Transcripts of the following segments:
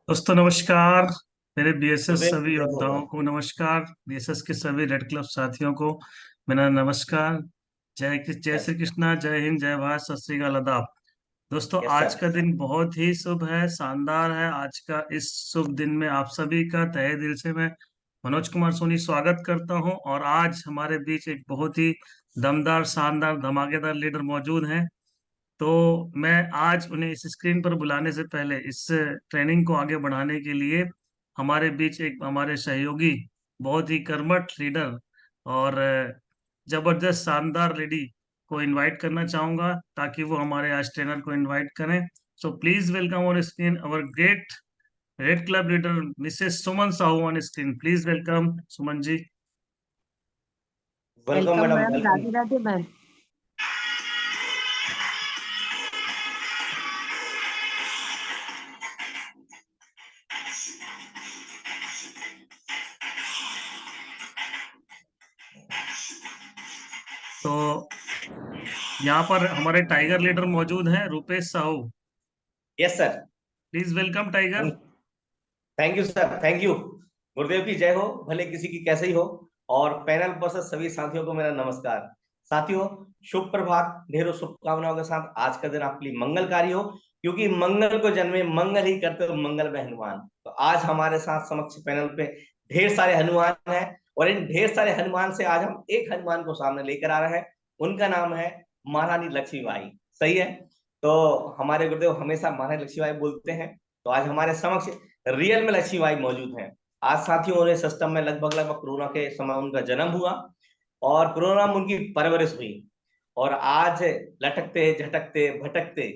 दोस्तों नमस्कार। मेरे बीएसएस गुरुदेव सभी जय हो। योद्धाओं को नमस्कार। बीएसएस के सभी रेड क्लब साथियों को मेरा नमस्कार। जय यस। श्री कृष्णा, जय हिंद, जय भारत, सत श्री अकाल, आदाब। दोस्तों यस आज सर। का दिन बहुत ही शुभ है, शानदार है। आज का इस शुभ दिन में आप सभी का तहे दिल से मैं मनोज कुमार सोनी स्वागत करता हूं। और आज हमारे बीच एक बहुत ही दमदार, शानदार, धमाकेदार लीडर मौजूद हैं। तो मैं आज उन्हें इस स्क्रीन पर बुलाने से पहले इस ट्रेनिंग को आगे बढ़ाने के लिए हमारे बीच एक हमारे सहयोगी, बहुत ही कर्मठ लीडर और जबरदस्त शानदार लेडी को इनवाइट करना चाहूंगा, ताकि वो हमारे आज ट्रेनर को इनवाइट करें। So please welcome on screen our great red club leader Mrs Suman Sahu on screen. Please welcome Suman ji. Welcome welcome madam, ma'am. Welcome. Radhe Radhe ma'am. तो यहाँ पर हमारे टाइगर लीडर मौजूद हैं, Rupesh Sahu. Yes sir. Please welcome tiger. Thank you sir, thank you. Gurudev की जय हो, भले किसी की कैसे ही हो। और पैनल पर से सभी साथियों को मेरा नमस्कार। साथियों, शुभ प्रभात, ढेरों शुभकामनाओं के साथ आज का दिन आपके लिए मंगलकारी हो, क्योंकि मंगल को जन्मे मंगल ही करते हो मंगल में हनुमान। तो आज हमारे साथ समक्ष पैनल पे ढेर सारे हनुमान हैं, और इन ढेर सारे हनुमान से आज हम एक हनुमान को सामने लेकर आ रहे हैं। उनका नाम है महारानी लक्ष्मीबाई। सही है। तो हमारे गुरुदेव हमेशा महारानी लक्ष्मीबाई बोलते हैं, तो आज हमारे समक्ष रियल में लक्ष्मीबाई मौजूद हैं। आज साथियों उन्हें सिस्टम में लगभग लगभग कोरोना के समय उनका जन्म हुआ, और कोरोना में उनकी परवरिश हुई। और आज लटकते झटकते भटकते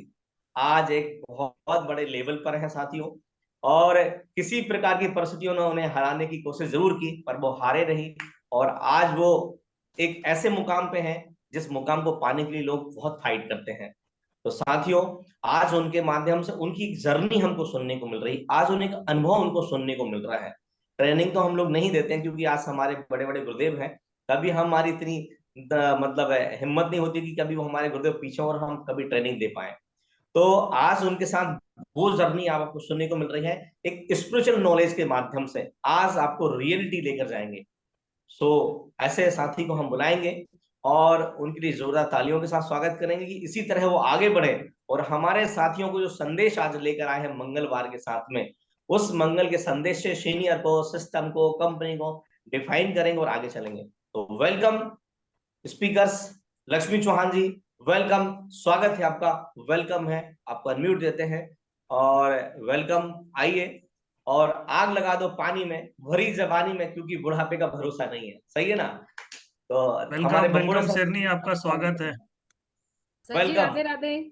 आज एक बहुत बड़े लेवल पर है साथियों। और किसी प्रकार की परिस्थितियों ने उन्हें हराने की कोशिश जरूर की, पर वो हारे नहीं। और आज वो एक ऐसे मुकाम पे हैं जिस मुकाम को पाने के लिए लोग बहुत फाइट करते हैं। तो साथियों, आज उनके माध्यम से उनकी एक जर्नी हमको सुनने को मिल रही, आज उन्हें एक अनुभव उनको सुनने को मिल रहा है। ट्रेनिंग तो हम लोग नहीं देते हैं, क्योंकि आज हमारे बड़े बड़े गुरुदेव हैं। कभी हमारी इतनी मतलब हिम्मत नहीं होती कि कभी वो हमारे गुरुदेव पीछे और हम कभी ट्रेनिंग दे पाए। तो आज उनके साथ वो जर्नी आपको सुनने को मिल रही है, एक स्पिरिचुअल नॉलेज के माध्यम से आज आपको रियलिटी लेकर जाएंगे। सो ऐसे साथी को हम बुलाएंगे और उनके लिए जोरदार तालियों के साथ स्वागत करेंगे कि इसी तरह वो आगे बढ़े, और हमारे साथियों को जो संदेश आज लेकर आए हैं मंगलवार के साथ में, उस मंगल के संदेश से सीनियर को, सिस्टम को, कंपनी को डिफाइन करेंगे और आगे चलेंगे। तो वेलकम स्पीकर्स, लक्ष्मी चौहान जी, वेलकम, स्वागत है आपका। वेलकम है, आपको अनम्यूट देते हैं। और वेलकम, आइए और आग लगा दो पानी में भरी जबानी में, क्योंकि बुढ़ापे का भरोसा नहीं है। सही है ना। तो हमारे वेलकम बंगोड़े वेलकम सर, शेरनी, आपका स्वागत है। Sir ji welcome. राधे राधे। जय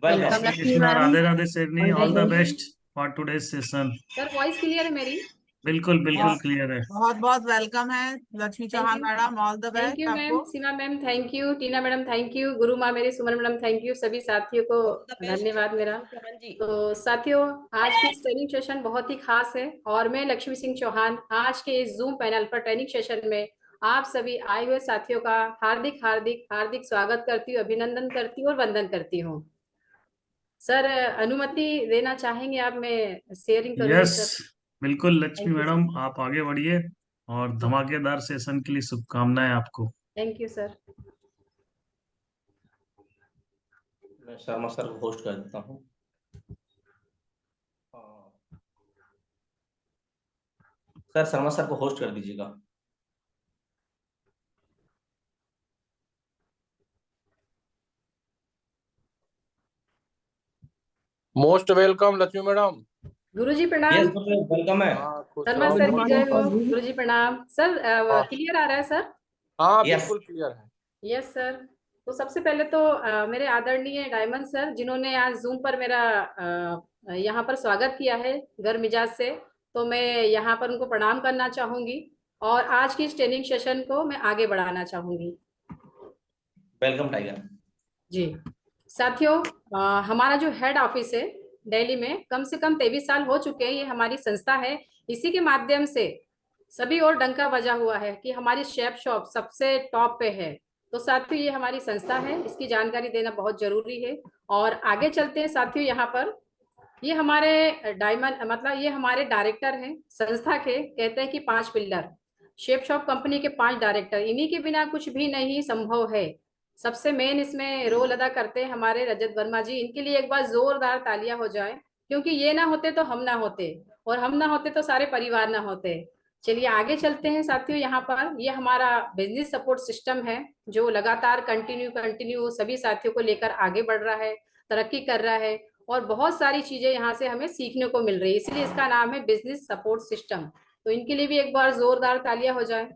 welcome. Welcome Shri Lakshmi Krishna, ma'am. Radhe Radhe शेरनी, all the all the best. Best for today session. Sir voice clear है मेरी? बिल्कुल बिल्कुल बहुत क्लियर है। बहुत बहुत वेलकम है Lakshmi thank Chauhan you. Madam, all the thank best you ma'am. आपको। Seema ma'am thank you. Tina madam thank you. गुरु माँ मेरी सुमन मैडम थैंक यू। सभी साथियों को ऑल द बेस्ट धन्यवाद मेरा। लक्ष्मी चौहान जी। तो साथियों, आज की इस ट्रेनिंग सेशन बहुत ही खास है, और मैं लक्ष्मी सिंह चौहान आज के इस जूम पैनल पर ट्रेनिंग सेशन में आप सभी आए हुए साथियों का हार्दिक हार्दिक हार्दिक स्वागत करती हूँ, अभिनंदन करती हूँ और वंदन करती हूँ। सर अनुमति देना चाहेंगे आप? मैं शेयरिंग करूंगी यस, सर। बिल्कुल Lakshmi thank you sir. Madam, आप आगे बढ़िए। और जी धमाकेदार सेशन के लिए शुभकामनाएं आपको। Thank you sir. मैं शर्मा सर को होस्ट कर देता हूँ। सर, शर्मा सर को होस्ट कर दीजिएगा। Most welcome Lakshmi madam. गुरुजी यस प्रणाम। वेलकम है। खुश शर्मा रहो। सर गुड की मॉर्निंग जय हो। सर जी। गुरुजी प्रणाम सर। हाँ क्लियर आ रहा है सर? हाँ, यस। बिल्कुल क्लियर है। Yes sir. तो सबसे पहले तो मेरे आदरणीय डायमंड सर, जिन्होंने आज जूम पर मेरा यहाँ पर स्वागत किया है घर मिजाज से, तो मैं यहाँ पर उनको प्रणाम करना चाहूंगी और आज की इस ट्रेनिंग सेशन को मैं आगे बढ़ाना चाहूंगी। वेलकम टाइगर जी साथियों, हमारा जो हेड ऑफिस है दिल्ली में, कम से कम 23 साल हो चुके हैं, ये हमारी संस्था है। इसी के माध्यम से सभी और डंका बजा हुआ है कि हमारी शेफ शॉप सबसे टॉप पे है। तो साथियों, ये हमारी संस्था है, इसकी जानकारी देना बहुत जरूरी है। और आगे चलते हैं साथियों। यहाँ पर ये हमारे डायमंड मतलब ये हमारे डायरेक्टर हैं संस्था के, कहते हैं कि 5 पिल्लर, शेप शॉप कंपनी के 5 डायरेक्टर, इन्हीं के बिना कुछ भी नहीं संभव है। सबसे मेन इसमें रोल अदा करते हैं हमारे रजत वर्मा जी, इनके लिए एक बार जोरदार तालियां हो जाए, क्योंकि ये ना होते तो हम ना होते, और हम ना होते तो सारे परिवार ना होते। चलिए आगे चलते हैं साथियों। यहाँ पर ये हमारा बिजनेस सपोर्ट सिस्टम है, जो लगातार कंटिन्यू सभी साथियों को लेकर आगे बढ़ रहा है, तरक्की कर रहा है, और बहुत सारी चीजें यहाँ से हमें सीखने को मिल रही है, इसलिए इसका नाम है बिजनेस सपोर्ट सिस्टम। तो इनके लिए भी एक बार जोरदार तालियां हो जाए।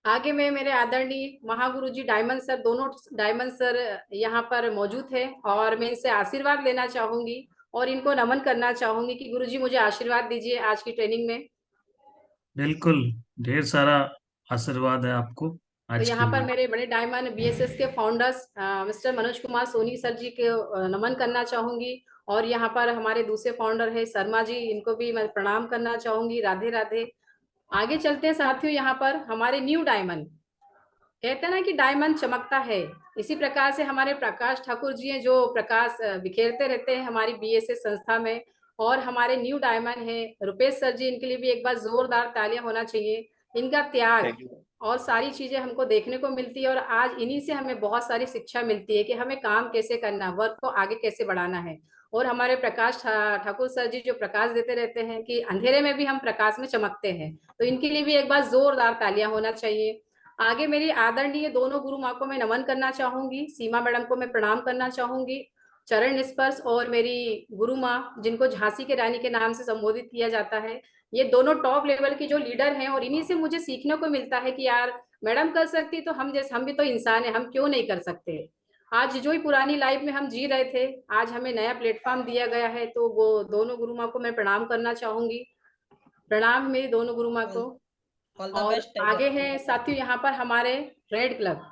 आगे में मेरे आदरणीय महागुरु जी डायमंड सर, दोनों डायमंड सर यहाँ पर मौजूद है, और मैं इनसे आशीर्वाद लेना चाहूंगी और इनको नमन करना चाहूंगी कि गुरु जी मुझे आशीर्वाद दीजिए आज की ट्रेनिंग में। बिल्कुल, ढेर सारा आशीर्वाद है आपको तो आज के यहाँ पर लिए। मेरे बड़े डायमंड बीएसएस के founders mister Manoj Kumar Soni sir ji के नमन करना चाहूंगी, और यहाँ पर हमारे दूसरे फाउंडर है शर्मा जी, इनको भी मैं प्रणाम करना चाहूंगी। राधे राधे। आगे चलते हैं साथियों। यहाँ पर हमारे न्यू डायमंड, कहते हैं ना कि डायमंड चमकता है, इसी प्रकार से हमारे प्रकाश ठाकुर जी हैं, जो प्रकाश बिखेरते रहते हैं हमारी बीएसएस संस्था में। और हमारे न्यू डायमंड है रुपेश सर जी, इनके लिए भी एक बार जोरदार तालियां होना चाहिए। इनका त्याग थैंक यू। और सारी चीजें हमको देखने को मिलती है, और आज इन्हीं से हमें बहुत सारी शिक्षा मिलती है कि हमें काम कैसे करना, वर्क को आगे कैसे बढ़ाना है। और हमारे प्रकाश ठाकुर सर जी जो प्रकाश देते रहते हैं कि अंधेरे में भी हम प्रकाश में चमकते हैं, तो इनके लिए भी एक बार जोरदार तालियां होना चाहिए। आगे मेरी आदरणीय दोनों गुरु माँ को मैं नमन करना चाहूंगी, सीमा मैडम को मैं प्रणाम करना चाहूंगी, चरण स्पर्श, और मेरी गुरु माँ जिनको झांसी के रानी के नाम से संबोधित किया जाता है, ये दोनों टॉप लेवल की जो लीडर हैं, और इन्हीं से मुझे सीखने को मिलता है कि यार मैडम कर सकती तो हम जैसे, हम भी तो इंसान है, हम क्यों नहीं कर सकते। आज जो ही पुरानी लाइफ में हम जी रहे थे, आज हमें नया प्लेटफॉर्म दिया गया है, तो वो दोनों गुरु माँ को मैं प्रणाम करना चाहूंगी। प्रणाम मेरी दोनों गुरु माँ को। ऑल द और बेस्ट आगे टाइगर। है साथियों यहाँ पर हमारे रेड क्लब,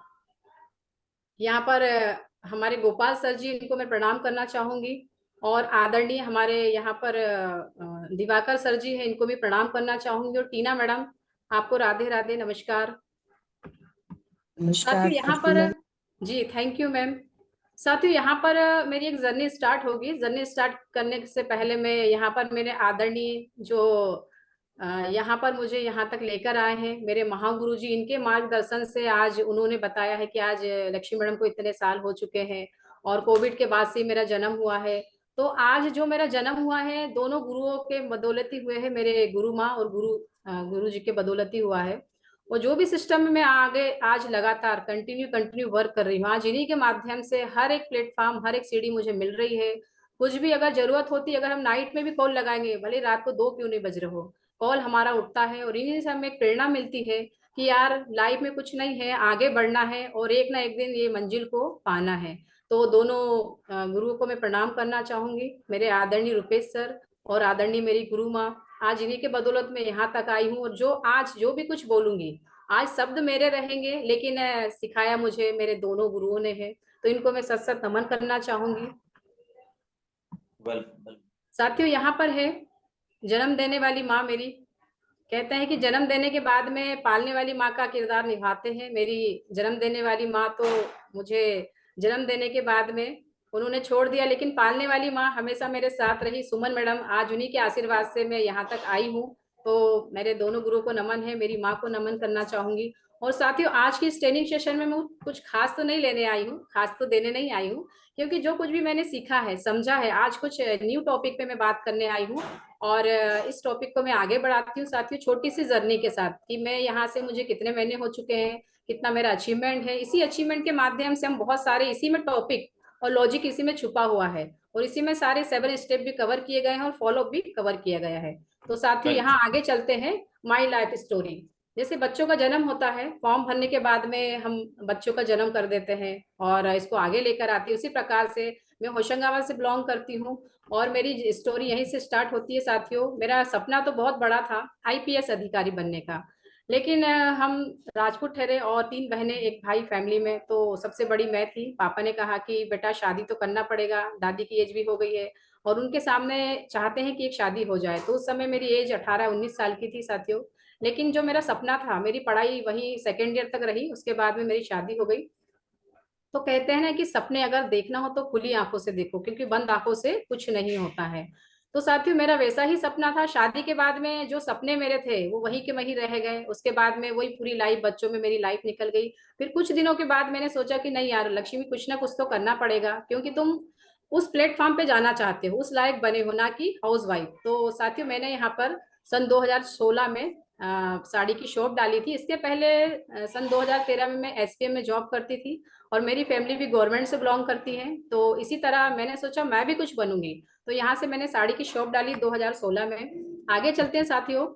यहाँ पर हमारे गोपाल सर जी, इनको मैं प्रणाम करना चाहूंगी। और आदरणीय हमारे यहाँ पर दिवाकर सर जी हैं, इनको भी प्रणाम करना चाहूंगी। और टीना मैडम, आपको राधे राधे, नमस्कार। साथियों यहाँ पर जी थैंक यू मैम। साथियों यहाँ पर मेरी एक जर्नी स्टार्ट होगी। जर्नी स्टार्ट करने से पहले मैं यहाँ पर मेरे आदरणीय जो यहाँ पर मुझे यहाँ तक लेकर आए हैं मेरे महागुरु जी, इनके मार्गदर्शन से आज उन्होंने बताया है कि आज लक्ष्मी मैडम को इतने साल हो चुके हैं, और कोविड के बाद से मेरा जन्म हुआ है। तो आज जो मेरा जन्म हुआ है दोनों गुरुओं के बदौलती हुए है, मेरे गुरु माँ और गुरु जी के बदौलती हुआ है। और जो भी सिस्टम में मैं आगे आज लगातार कंटिन्यू वर्क कर रही हूँ, आज इन्हीं के माध्यम से हर एक प्लेटफॉर्म, हर एक सीढ़ी मुझे मिल रही है। कुछ भी अगर जरूरत होती, अगर हम नाइट में भी कॉल लगाएंगे, भले रात को 2 क्यों नहीं बज रहे हो, कॉल हमारा उठता है, और इन्हीं से हमें एक प्रेरणा मिलती है कि यार लाइफ में कुछ नहीं है, आगे बढ़ना है, और एक ना एक दिन ये मंजिल को पाना है। तो दोनों गुरुओं को मैं प्रणाम करना चाहूंगी, मेरे आदरणीय रुपेश सर और आदरणीय मेरी गुरु माँ। आज इन्हीं के बदौलत में यहाँ तक आई हूँ, और जो आज जो भी कुछ बोलूंगी, आज शब्द मेरे रहेंगे, लेकिन सिखाया मुझे मेरे दोनों गुरुओं ने है, तो इनको मैं सत सत नमन करना चाहूंगी। साथियों यहाँ पर है जन्म देने वाली माँ मेरी, कहते हैं कि जन्म देने के बाद में पालने वाली माँ का किरदार निभाते हैं। मेरी जन्म देने वाली माँ तो मुझे जन्म देने के बाद में उन्होंने छोड़ दिया, लेकिन पालने वाली माँ हमेशा मेरे साथ रही, सुमन मैडम। आज उन्हीं के आशीर्वाद से मैं यहाँ तक आई हूँ। तो मेरे दोनों गुरुओं को नमन है, मेरी माँ को नमन करना चाहूंगी। और साथियों आज की इस ट्रेनिंग सेशन में मैं कुछ खास तो नहीं लेने आई हूँ, खास तो देने नहीं आई हूँ, क्योंकि जो कुछ भी मैंने सीखा है, समझा है, आज कुछ न्यू टॉपिक पे मैं बात करने आई हूँ। और इस टॉपिक को मैं आगे बढ़ाती हूँ साथियों, छोटी सी जर्नी के साथ, कि मैं यहाँ से मुझे कितने महीने हो चुके हैं, कितना मेरा अचीवमेंट है। इसी अचीवमेंट के माध्यम से हम बहुत सारे, इसी में टॉपिक और लॉजिक इसी में छुपा हुआ है, और इसी में सारे 7 स्टेप भी कवर किए गए हैं, और फॉलो भी कवर किया गया है। तो साथियों यहाँ आगे चलते हैं। माई लाइफ स्टोरी, जैसे बच्चों का जन्म होता है, फॉर्म भरने के बाद में हम बच्चों का जन्म कर देते हैं और इसको आगे लेकर आती है, उसी प्रकार से मैं होशंगाबाद से बिलोंग करती हूँ, और मेरी स्टोरी यहीं से स्टार्ट होती है साथियों। मेरा सपना तो बहुत बड़ा था, आईपीएस अधिकारी बनने का, लेकिन हम राजपूत ठहरे और 3 बहनें, एक भाई फैमिली में, तो सबसे बड़ी मैं थी। पापा ने कहा कि बेटा शादी तो करना पड़ेगा, दादी की एज भी हो गई है, और उनके सामने चाहते हैं कि एक शादी हो जाए। तो उस समय मेरी एज 18-19 साल की थी साथियों। लेकिन जो मेरा सपना था, मेरी पढ़ाई वही 2nd ईयर तक रही, उसके बाद में मेरी शादी हो गई। तो कहते हैं ना कि सपने अगर देखना हो तो खुली आंखों से देखो, क्योंकि बंद आंखों से कुछ नहीं होता है। तो साथियों, मेरा वैसा ही सपना था। शादी के बाद में जो सपने मेरे थे वो वही के वही रह गए। उसके बाद में वही पूरी लाइफ, बच्चों में मेरी लाइफ निकल गई। फिर कुछ दिनों के बाद मैंने सोचा कि नहीं यार लक्ष्मी, कुछ ना कुछ तो करना पड़ेगा, क्योंकि तुम उस प्लेटफॉर्म पे जाना चाहते हो, उस लायक बने हो, ना कि हाउस वाइफ। तो साथियों, मैंने यहाँ पर सन 2016 में साड़ी की शॉप डाली थी। इसके पहले सन 2013 में मैं एसपीएम में जॉब करती थी, और मेरी फैमिली भी गवर्नमेंट से बिलोंग करती है। तो इसी तरह मैंने सोचा मैं भी कुछ बनूंगी। तो यहाँ से मैंने साड़ी की शॉप डाली 2016 में। आगे चलते हैं साथियों।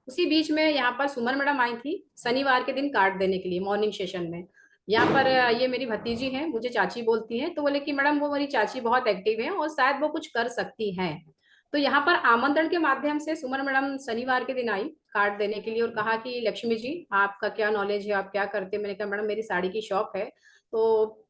उसी बीच में यहाँ पर सुमन मैडम आई थी शनिवार के दिन कार्ड देने के लिए मॉर्निंग सेशन में। यहाँ पर ये मेरी भतीजी हैं, मुझे चाची बोलती हैं। तो बोले कि मैडम वो मेरी चाची बहुत एक्टिव है और शायद वो कुछ कर सकती हैं। तो यहाँ पर आमंत्रण के माध्यम से सुमन मैडम शनिवार के दिन आई कार्ड देने के लिए, और कहा कि लक्ष्मी जी आपका क्या नॉलेज है, आप क्या करते हैं। मैंने कहा मैडम मेरी साड़ी की शॉप है। तो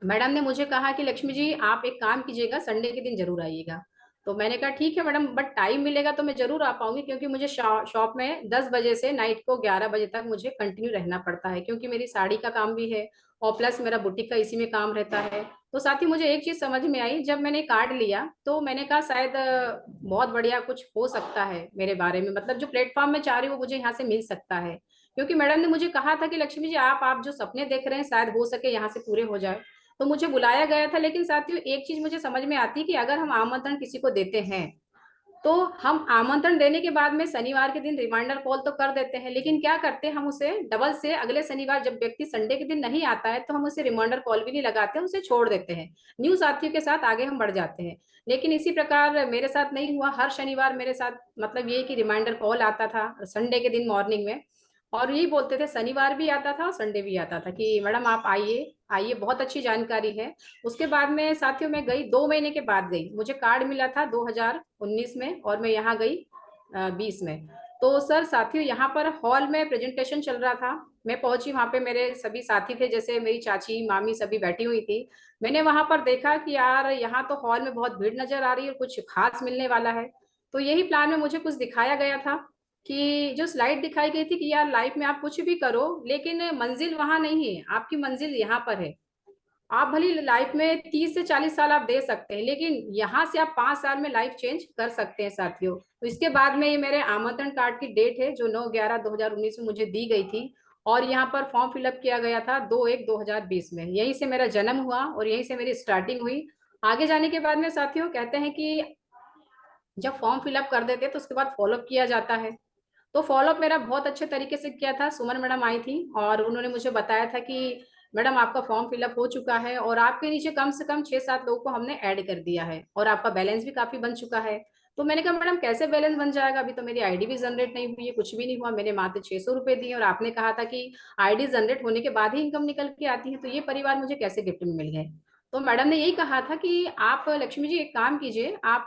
मैडम ने मुझे कहा कि लक्ष्मी जी आप एक काम कीजिएगा, संडे के दिन जरूर आइएगा। तो मैंने कहा ठीक है मैडम, बट टाइम मिलेगा तो मैं जरूर आ पाऊंगी, क्योंकि मुझे शॉप में 10 बजे से नाइट को 11 बजे तक मुझे कंटिन्यू रहना पड़ता है, क्योंकि मेरी साड़ी का काम भी है और प्लस मेरा बुटीक का इसी में काम रहता है। तो साथ ही मुझे एक चीज समझ में आई जब मैंने कार्ड लिया, तो मैंने कहा शायद बहुत बढ़िया कुछ हो सकता है मेरे बारे में, मतलब जो प्लेटफॉर्म में चाह रही हूँ वो मुझे यहाँ से मिल सकता है। क्योंकि मैडम ने मुझे कहा था कि लक्ष्मी जी आप जो सपने देख रहे हैं शायद हो सके यहाँ से पूरे हो जाए। तो मुझे बुलाया गया था। लेकिन साथियों, एक चीज मुझे समझ में आती है कि अगर हम आमंत्रण किसी को देते हैं, तो हम आमंत्रण देने के बाद में शनिवार के दिन रिमाइंडर कॉल तो कर देते हैं, लेकिन क्या करते हैं हम उसे डबल से अगले शनिवार जब व्यक्ति संडे के दिन नहीं आता है तो हम उसे रिमाइंडर कॉल भी नहीं लगाते, उसे छोड़ देते हैं, न्यू साथियों के साथ आगे हम बढ़ जाते हैं। लेकिन इसी प्रकार मेरे साथ नहीं हुआ। हर शनिवार मेरे साथ मतलब ये कि रिमाइंडर कॉल आता था संडे के दिन मॉर्निंग में, और यही बोलते थे, शनिवार भी आता था और संडे भी आता था कि मैडम आप आइए आइए, बहुत अच्छी जानकारी है। उसके बाद में साथियों मैं गई, 2 महीने के बाद गई। मुझे कार्ड मिला था 2019 में और मैं यहाँ गई 20 में। तो सर साथियों, यहाँ पर हॉल में प्रेजेंटेशन चल रहा था। मैं पहुंची, वहां पे मेरे सभी साथी थे, जैसे मेरी चाची मामी सभी बैठी हुई थी। मैंने वहां पर देखा कि यार यहाँ तो हॉल में बहुत भीड़ नजर आ रही है और कुछ खास मिलने वाला है। तो यही प्लान में मुझे कुछ दिखाया गया था कि जो स्लाइड दिखाई गई थी कि यार लाइफ में आप कुछ भी करो लेकिन मंजिल वहां नहीं है, आपकी मंजिल यहाँ पर है। आप भली लाइफ में 30 से 40 साल आप दे सकते हैं, लेकिन यहाँ से आप 5 साल में लाइफ चेंज कर सकते हैं साथियों। तो इसके बाद में ये मेरे आमंत्रण कार्ड की डेट है जो 9/11/2019 में मुझे दी गई थी, और यहाँ पर फॉर्म फिलअप किया गया था 2/1/2020 में। यहीं से मेरा जन्म हुआ और यहीं से मेरी स्टार्टिंग हुई। आगे जाने के बाद में साथियों कहते हैं कि जब फॉर्म फिलअप कर देते हैं तो उसके बाद फॉलोअप किया जाता है। तो फॉलोअप मेरा बहुत अच्छे तरीके से किया था। सुमन मैडम आई थी और उन्होंने मुझे बताया था कि मैडम आपका फॉर्म फिलअप हो चुका है और आपके नीचे कम से कम 6-7 लोगों को हमने ऐड कर दिया है और आपका बैलेंस भी काफी बन चुका है। तो मैंने कहा मैडम कैसे बैलेंस बन जाएगा, अभी तो मेरी आईडी भी जनरेट नहीं हुई है, कुछ भी नहीं हुआ, मैंने मात्र 600 रुपए दिए और आपने कहा था कि आईडी जनरेट होने के बाद ही इनकम निकल के आती है, तो ये परिवार मुझे कैसे गिफ्ट में मिल गए। तो मैडम ने यही कहा था कि आप लक्ष्मी जी एक काम कीजिए, आप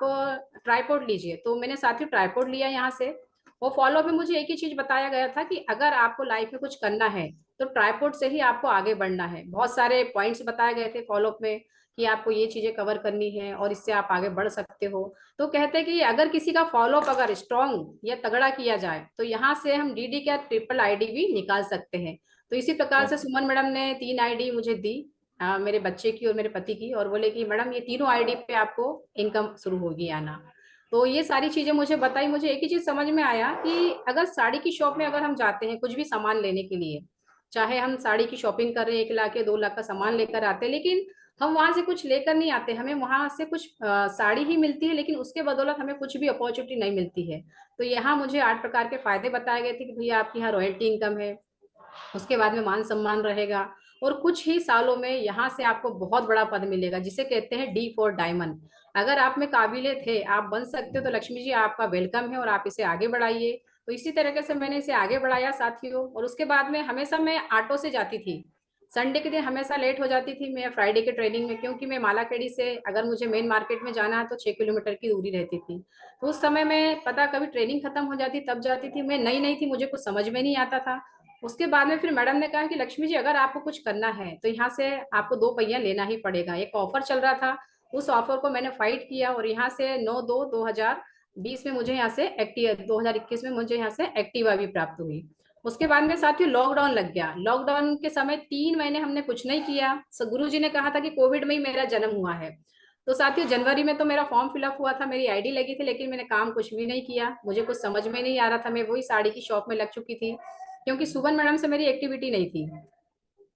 ट्राईपोड लीजिए। तो मैंने साथ ही ट्राईपोड लिया यहाँ से। वो फॉलो में मुझे एक ही चीज बताया गया था कि अगर आपको लाइफ में कुछ करना है तो ट्राईपोड से ही आपको आगे बढ़ना है। बहुत सारे पॉइंट्स बताए गए थे फॉलो में कि आपको ये चीजें कवर करनी है और इससे आप आगे बढ़ सकते हो। तो कहते हैं कि अगर किसी का फॉलोअप अगर स्ट्रॉन्ग या तगड़ा किया जाए तो यहाँ से हम डीडी का ट्रिपल आईडी भी निकाल सकते हैं। तो इसी प्रकार से सुमन मैडम ने 3 आईडी मुझे दी, मेरे बच्चे की और मेरे पति की, और बोले कि मैडम ये तीनों आईडी पे आपको इनकम शुरू होगी आना। तो ये सारी चीजें मुझे बताई। मुझे एक ही चीज समझ में आया कि अगर साड़ी की शॉप में अगर हम जाते हैं कुछ भी सामान लेने के लिए, चाहे हम साड़ी की शॉपिंग कर रहे हैं 1 लाख या 2 लाख का सामान लेकर आते हैं, लेकिन हम वहां से कुछ लेकर नहीं आते, हमें वहां से कुछ साड़ी ही मिलती है, लेकिन उसके बदौलत हमें कुछ भी अपॉर्चुनिटी नहीं मिलती है। तो यहाँ मुझे 8 प्रकार के फायदे बताए गए थे कि भैया आपके यहाँ रॉयल्टी इनकम है, उसके बाद में मान सम्मान रहेगा, और कुछ ही सालों में यहाँ से आपको बहुत बड़ा पद मिलेगा जिसे कहते हैं डी फॉर डायमंड। अगर आप में काबिलियत है, आप बन सकते हो, तो लक्ष्मी जी आपका वेलकम है और आप इसे आगे बढ़ाइए। तो इसी तरीके से मैंने इसे आगे बढ़ाया साथियों। और उसके बाद में हमेशा मैं ऑटो से जाती थी, संडे के दिन हमेशा लेट हो जाती थी मैं फ्राइडे के ट्रेनिंग में, क्योंकि मैं मालाखेड़ी से अगर मुझे मेन मार्केट में जाना है तो 6 किलोमीटर की दूरी रहती थी। तो उस समय में पता कभी ट्रेनिंग खत्म हो जाती तब जाती थी, मैं नई नई थी, मुझे कुछ समझ में नहीं आता था। उसके बाद में फिर मैडम ने कहा कि लक्ष्मी जी अगर आपको कुछ करना है तो यहाँ से आपको 2 पहिया लेना ही पड़ेगा। एक ऑफर चल रहा था, उस ऑफर को मैंने फाइट किया और यहाँ से 9/2/2020 में मुझे यहाँ से एक्टिवा, 2021 में मुझे यहाँ से एक्टिवा भी प्राप्त हुई। उसके बाद में साथियों लॉकडाउन लग गया। लॉकडाउन के समय 3 महीने हमने कुछ नहीं किया। गुरु जी ने कहा था कि कोविड में ही मेरा जन्म हुआ है। तो साथियों जनवरी में तो मेरा फॉर्म फिलअप हुआ था, मेरी आईडी लगी थी, लेकिन मैंने काम कुछ भी नहीं किया। मुझे कुछ समझ में नहीं आ रहा था, मैं वही साड़ी की शॉप में लग चुकी थी, क्योंकि सुबन मैडम से मेरी एक्टिविटी नहीं थी।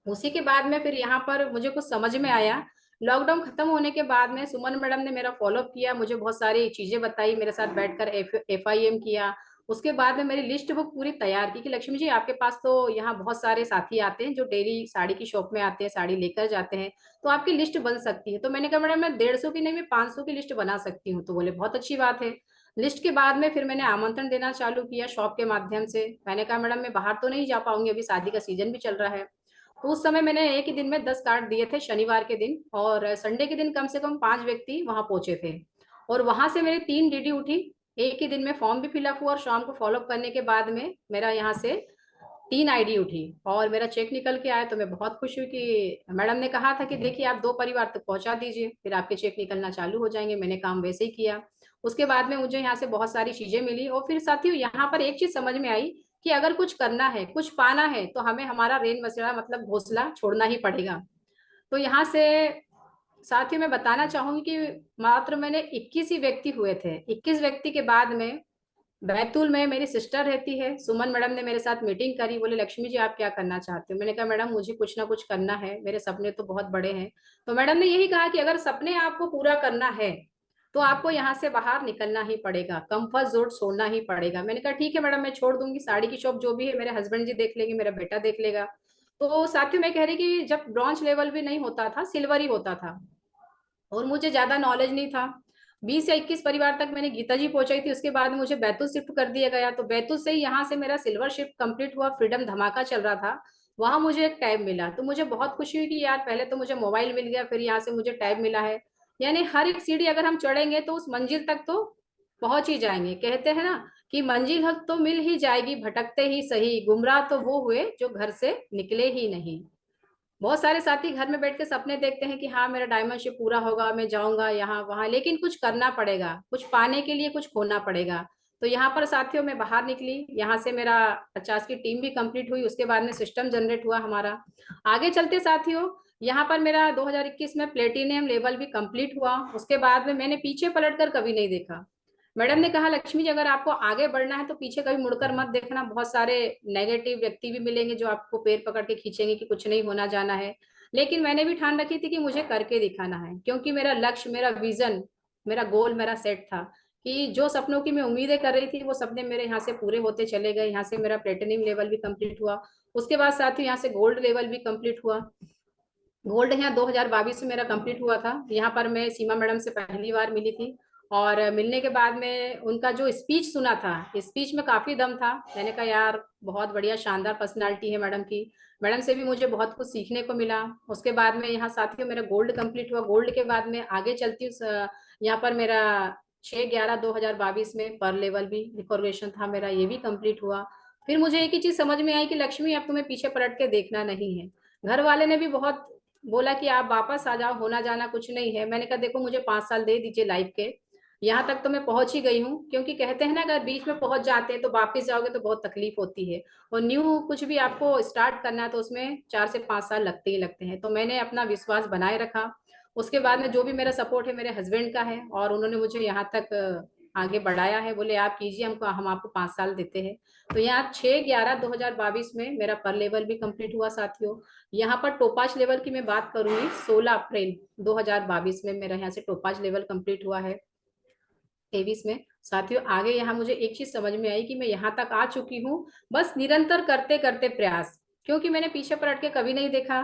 उसी के बाद में फिर यहाँ पर मुझे कुछ समझ में आया। लॉकडाउन खत्म होने के बाद में सुमन मैडम ने मेरा फॉलोअप किया, मुझे बहुत सारी चीजें बताई, मेरे साथ बैठकर FIM किया। उसके बाद में मेरी लिस्ट बुक पूरी तैयार की कि लक्ष्मी जी आपके पास तो यहाँ बहुत सारे साथी आते हैं जो डेली साड़ी की शॉप में आते हैं, साड़ी लेकर जाते हैं, तो आपकी लिस्ट बन सकती है। तो मैंने कहा मैडम मैं 150 की नहीं, मैं 500 की लिस्ट बना सकती हूँ। तो बोले बहुत अच्छी बात है। लिस्ट के बाद में फिर मैंने आमंत्रण देना चालू किया शॉप के माध्यम से। मैंने कहा मैडम मैं बाहर तो नहीं जा पाऊंगी, अभी शादी का सीजन भी चल रहा है। तो उस समय मैंने एक ही दिन में 10 कार्ड दिए थे शनिवार के दिन, और संडे के दिन कम से कम 5 व्यक्ति वहां पहुंचे थे। और वहां से मेरी 3 डीडी उठी। एक ही दिन में फॉर्म भी फिलअप हुआ और शाम को फॉलोअप करने के बाद में मेरा यहाँ से 3 आईडी उठी और मेरा चेक निकल के आया। तो मैं बहुत खुश हुई कि मैडम ने कहा था कि देखिए आप 2 परिवार तक पहुंचा दीजिए, फिर आपके चेक निकलना चालू हो जाएंगे। मैंने काम वैसे ही किया। उसके बाद में मुझे यहाँ से बहुत सारी चीजें मिली। और फिर साथियों यहाँ पर एक चीज समझ में आई कि अगर कुछ करना है, कुछ पाना है, तो हमें हमारा रेन बसेरा मतलब घोंसला छोड़ना ही पड़ेगा। तो यहाँ से साथियों मैं बताना चाहूंगी कि मात्र मैंने 21 ही व्यक्ति हुए थे। 21 व्यक्ति के बाद में बैतूल में मेरी सिस्टर रहती है, सुमन मैडम ने मेरे साथ मीटिंग करी। बोले लक्ष्मी जी आप क्या करना चाहते हो? मैंने कहा मैडम मुझे कुछ ना कुछ करना है, मेरे सपने तो बहुत बड़े हैं। तो मैडम ने यही कहा कि अगर सपने आपको पूरा करना है तो आपको यहाँ से बाहर निकलना ही पड़ेगा, कंफर्ट जोन छोड़ना ही पड़ेगा। मैंने कहा ठीक है मैडम मैं छोड़ दूंगी, साड़ी की शॉप जो भी है मेरे हस्बैंड जी देख लेंगे, मेरा बेटा देख लेगा। तो साथियों मैं कह रही कि जब ब्रॉन्ज लेवल भी नहीं होता था, सिल्वर ही होता था, और मुझे ज्यादा नॉलेज नहीं था। 20 या 21 परिवार तक मैंने गीता जी पहुंचाई थी। उसके बाद मुझे बैतूल शिफ्ट कर दिया गया। तो बैतूल से ही यहाँ से मेरा सिल्वर शिफ्ट कंप्लीट हुआ, फ्रीडम धमाका चल रहा था, वहां मुझे एक टैब मिला। तो मुझे बहुत खुशी हुई कि यार पहले तो मुझे मोबाइल मिल गया, फिर यहाँ से मुझे टैब मिला है। यानी हर एक सीढ़ी अगर हम चढ़ेंगे तो उस मंजिल तक तो पहुंच ही जाएंगे। कहते हैं ना कि मंजिल तो मिल ही जाएगी, भटकते ही सही, गुमराह तो वो हुए जो घर से निकले ही नहीं। बहुत सारे साथी घर में बैठ के सपने देखते हैं कि हाँ मेरा डायमंड शिप पूरा होगा, मैं जाऊंगा यहाँ वहां, लेकिन कुछ करना पड़ेगा, कुछ पाने के लिए कुछ खोना पड़ेगा। तो यहाँ पर साथियों मैं बाहर निकली, यहाँ से मेरा 50 की टीम भी कंप्लीट हुई। उसके बाद में सिस्टम जनरेट हुआ हमारा। आगे चलते साथियों यहाँ पर मेरा 2021 में प्लेटिनियम लेवल भी कंप्लीट हुआ। उसके बाद में मैंने पीछे पलट कर कभी नहीं देखा। मैडम ने कहा लक्ष्मी जी अगर आपको आगे बढ़ना है तो पीछे कभी मुड़कर मत देखना, बहुत सारे नेगेटिव व्यक्ति भी मिलेंगे जो आपको पैर पकड़ के खींचेंगे कि कुछ नहीं होना जाना है। लेकिन मैंने भी ठान रखी थी कि मुझे करके दिखाना है, क्योंकि मेरा लक्ष्य, मेरा विजन, मेरा गोल, मेरा सेट था कि जो सपनों की मैं उम्मीदें कर रही थी वो सपने मेरे यहाँ से पूरे होते चले गए। यहाँ से मेरा प्लेटिनियम लेवल भी कंप्लीट हुआ। उसके बाद साथ ही यहाँ से गोल्ड लेवल भी कंप्लीट हुआ। गोल्ड यहाँ 2022 में मेरा कंप्लीट हुआ था। यहाँ पर मैं सीमा मैडम से पहली बार मिली थी, और मिलने के बाद में उनका जो स्पीच सुना था, स्पीच में काफी दम था। मैंने कहा यार बहुत बढ़िया शानदार पर्सनालिटी है मैडम की। मैडम से भी मुझे बहुत कुछ सीखने को मिला। उसके बाद में यहाँ साथियों मेरा गोल्ड कंप्लीट हुआ। गोल्ड के बाद में आगे चलती हूँ, यहाँ पर मेरा 6/11/2022 में पर लेवल भी रिकॉर्डेशन था मेरा, ये भी कंप्लीट हुआ। फिर मुझे एक ही चीज समझ में आई कि लक्ष्मी अब तुम्हें पीछे पलट के देखना नहीं है। घर वाले ने भी बहुत बोला कि आप वापस आ जाओ, होना जाना कुछ नहीं है। मैंने कहा देखो मुझे 5 साल दे दीजिए लाइफ के, यहाँ तक तो मैं पहुंच ही गई हूँ। क्योंकि कहते हैं ना अगर बीच में पहुंच जाते हैं तो वापस जाओगे तो बहुत तकलीफ होती है, और न्यू कुछ भी आपको स्टार्ट करना है तो उसमें 4 से 5 साल लगते ही लगते हैं। तो मैंने अपना विश्वास बनाए रखा। उसके बाद में जो भी मेरा सपोर्ट है मेरे हस्बैंड का है, और उन्होंने मुझे यहाँ तक आगे बढ़ाया है। बोले आप कीजिए, हमको हम आपको 5 साल देते हैं। तो यहाँ 6/11/2022 में मेरा पर लेवल भी कंप्लीट हुआ साथियों। यहाँ पर टोपाज लेवल की मैं बात करूंगी, 16 अप्रैल 2022 में मेरा यहाँ से टोपाज लेवल कंप्लीट हुआ है 23 में। साथियों आगे यहाँ मुझे एक चीज समझ में आई कि मैं यहाँ तक आ चुकी हूँ बस निरंतर करते करते प्रयास, क्योंकि मैंने पीछे पलट के कभी नहीं देखा।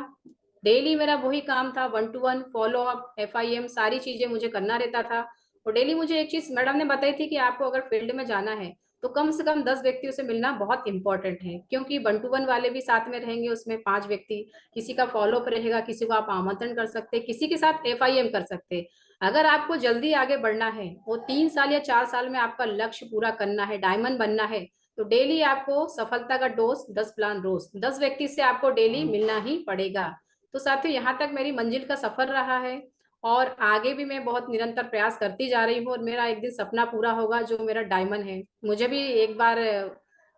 डेली मेरा वही काम था, 1 to 1 फॉलो अप, FIM सारी चीजें मुझे करना रहता था। और डेली मुझे एक चीज मैडम ने बताई थी कि आपको अगर फील्ड में जाना है तो कम से कम 10 व्यक्तियों से मिलना बहुत इंपॉर्टेंट है, क्योंकि 1 to 1 वाले भी साथ में रहेंगे, उसमें 5 व्यक्ति, किसी का फॉलोअप रहेगा, किसी को आप आमंत्रण कर सकते हैं, किसी के साथ FIM कर सकते हैं। अगर आपको जल्दी आगे बढ़ना है, वो 3 साल या 4 साल में आपका लक्ष्य पूरा करना है, डायमंड बनना है, तो डेली आपको सफलता का डोज 10 प्लान रोज 10 व्यक्ति से आपको डेली मिलना ही पड़ेगा। तो साथियों यहाँ तक मेरी मंजिल का सफर रहा है, और आगे भी मैं बहुत निरंतर प्रयास करती जा रही हूँ, और मेरा एक दिन सपना पूरा होगा जो मेरा डायमंड है। मुझे भी एक बार